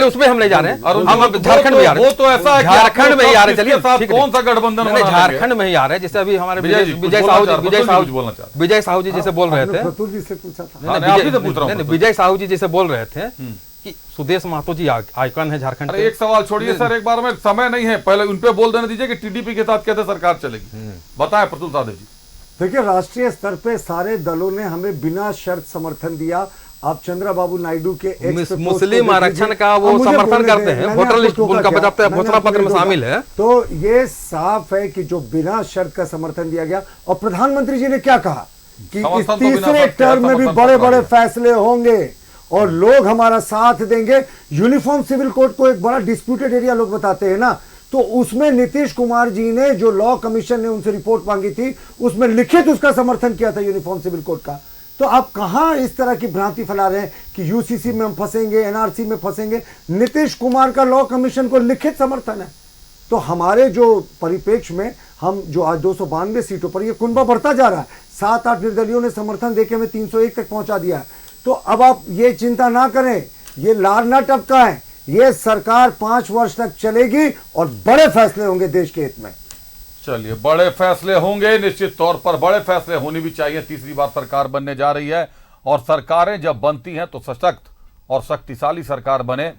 [SPEAKER 8] उसमें हम नहीं जा रहे हैं, हम झारखंड में आ रहे हैं।
[SPEAKER 1] वो तो ऐसा है,
[SPEAKER 8] झारखंड में ही आ रहे हैं। चलिए
[SPEAKER 1] कौन सा गठबंधन?
[SPEAKER 8] झारखंड में ही आ रहे हैं। जैसे अभी हमारे विजय साहू जी जैसे बोल रहे थे, विजय साहू जी जैसे बोल रहे थे कि सुदेश महतो जी आइकन है झारखंड।
[SPEAKER 1] एक सवाल छोड़िए सर, एक बार में समय नहीं है, पहले उन पे बोल देने दीजिए कि टीडीपी के साथ कैसे सरकार चलेगी। बताएं प्रतुल साहब जी।
[SPEAKER 9] देखिए, राष्ट्रीय स्तर पे सारे दलों ने हमें बिना शर्त समर्थन दिया। आप चंद्रबाबू नायडू के
[SPEAKER 8] मुस्लिम आरक्षण का वो समर्थन करते हैं, वोटर लिस्ट उनका बजाते हैं, घोषणा पत्र में शामिल है।
[SPEAKER 9] तो ये साफ है कि जो बिना शर्त का समर्थन दिया गया। और प्रधानमंत्री जी ने क्या कहा कि इस तीसरे टर्म में भी बड़े बड़े फैसले होंगे और लोग हमारा साथ देंगे। यूनिफॉर्म सिविल कोड को एक बड़ा डिस्प्यूटेड एरिया लोग बताते हैं ना, तो उसमें नीतीश कुमार जी ने, जो लॉ कमीशन ने उनसे रिपोर्ट मांगी थी, उसमें लिखित उसका समर्थन किया था यूनिफॉर्म सिविल कोड का। तो आप कहां इस तरह की भ्रांति फैला रहे हैं कि यूसीसी में हम फंसेंगे, एनआरसी में फंसेंगे? नीतीश कुमार का लॉ कमीशन को लिखित समर्थन है। तो हमारे जो परिप्रेक्ष्य में हम जो आज 292 सीटों पर, यह कुनबा बढ़ता जा रहा है। 7-8 निर्दलियों ने समर्थन देके हमें 301 तक पहुंचा दिया है। तो अब आप ये चिंता ना करें, ये लार ना टपकाएं, ये सरकार 5 वर्ष तक चलेगी और बड़े फैसले होंगे देश के हित में।
[SPEAKER 1] चलिए, बड़े फैसले होंगे, निश्चित तौर पर बड़े फैसले होनी भी चाहिए। तीसरी बार सरकार बनने जा रही है और सरकारें जब बनती हैं तो सशक्त और शक्तिशाली सरकार बने।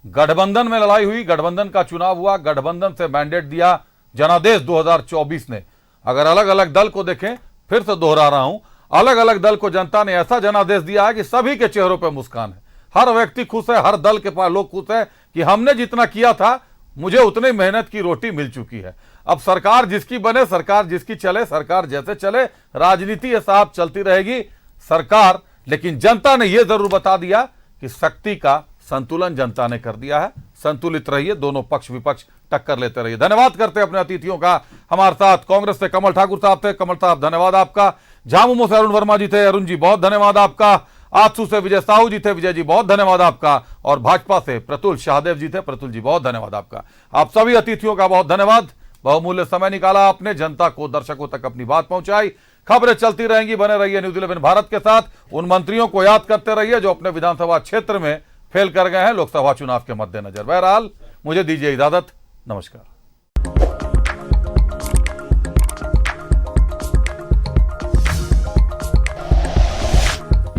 [SPEAKER 1] गठबंधन में लड़ाई हुई, गठबंधन का चुनाव हुआ, गठबंधन से मैंडेट दिया जनादेश 2024 ने। अगर अलग अलग दल को देखें, फिर से दोहरा रहा हूं, अलग अलग दल को जनता ने ऐसा जनादेश दिया है कि सभी के चेहरों पर मुस्कान है, हर व्यक्ति खुश है, हर दल के पास लोग खुश है कि हमने जितना किया था, मुझे उतनी मेहनत की रोटी मिल चुकी है। अब सरकार जिसकी बने, सरकार जिसकी चले, सरकार जैसे चले, राजनीति ये साहब चलती रहेगी सरकार। लेकिन जनता ने यह जरूर बता दिया कि शक्ति का संतुलन जनता ने कर दिया है। संतुलित रहिए, दोनों पक्ष विपक्ष टक्कर लेते रहिए। धन्यवाद करते हैं अपने अतिथियों का। हमारे साथ कांग्रेस से कमल ठाकुर साहब थे, कमल साहब धन्यवाद आपका। झामुमो से अरुण वर्मा जी थे, अरुण जी बहुत धन्यवाद आपका। आजसू से विजय साहू जी थे, विजय जी बहुत धन्यवाद आपका। और भाजपा से प्रतुल शाहदेव जी थे, प्रतुल जी बहुत धन्यवाद आपका। आप सभी अतिथियों का बहुत धन्यवाद। बहुमूल्य समय निकाला आपने, जनता को, दर्शकों तक अपनी बात पहुंचाई। खबरें चलती रहेंगी, बने रहिए न्यूज़ 11 भारत के साथ। उन मंत्रियों को याद करते रहिए जो अपने विधानसभा क्षेत्र में फेल कर गए हैं लोकसभा चुनाव के मद्देनजर। बहरहाल मुझे दीजिए इजाजत, नमस्कार।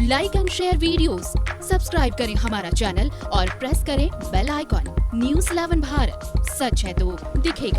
[SPEAKER 12] Like and share videos, subscribe करें हमारा चैनल और प्रेस करें बेल आइकॉन। न्यूज़ 11 भारत, सच है तो दिखेगा।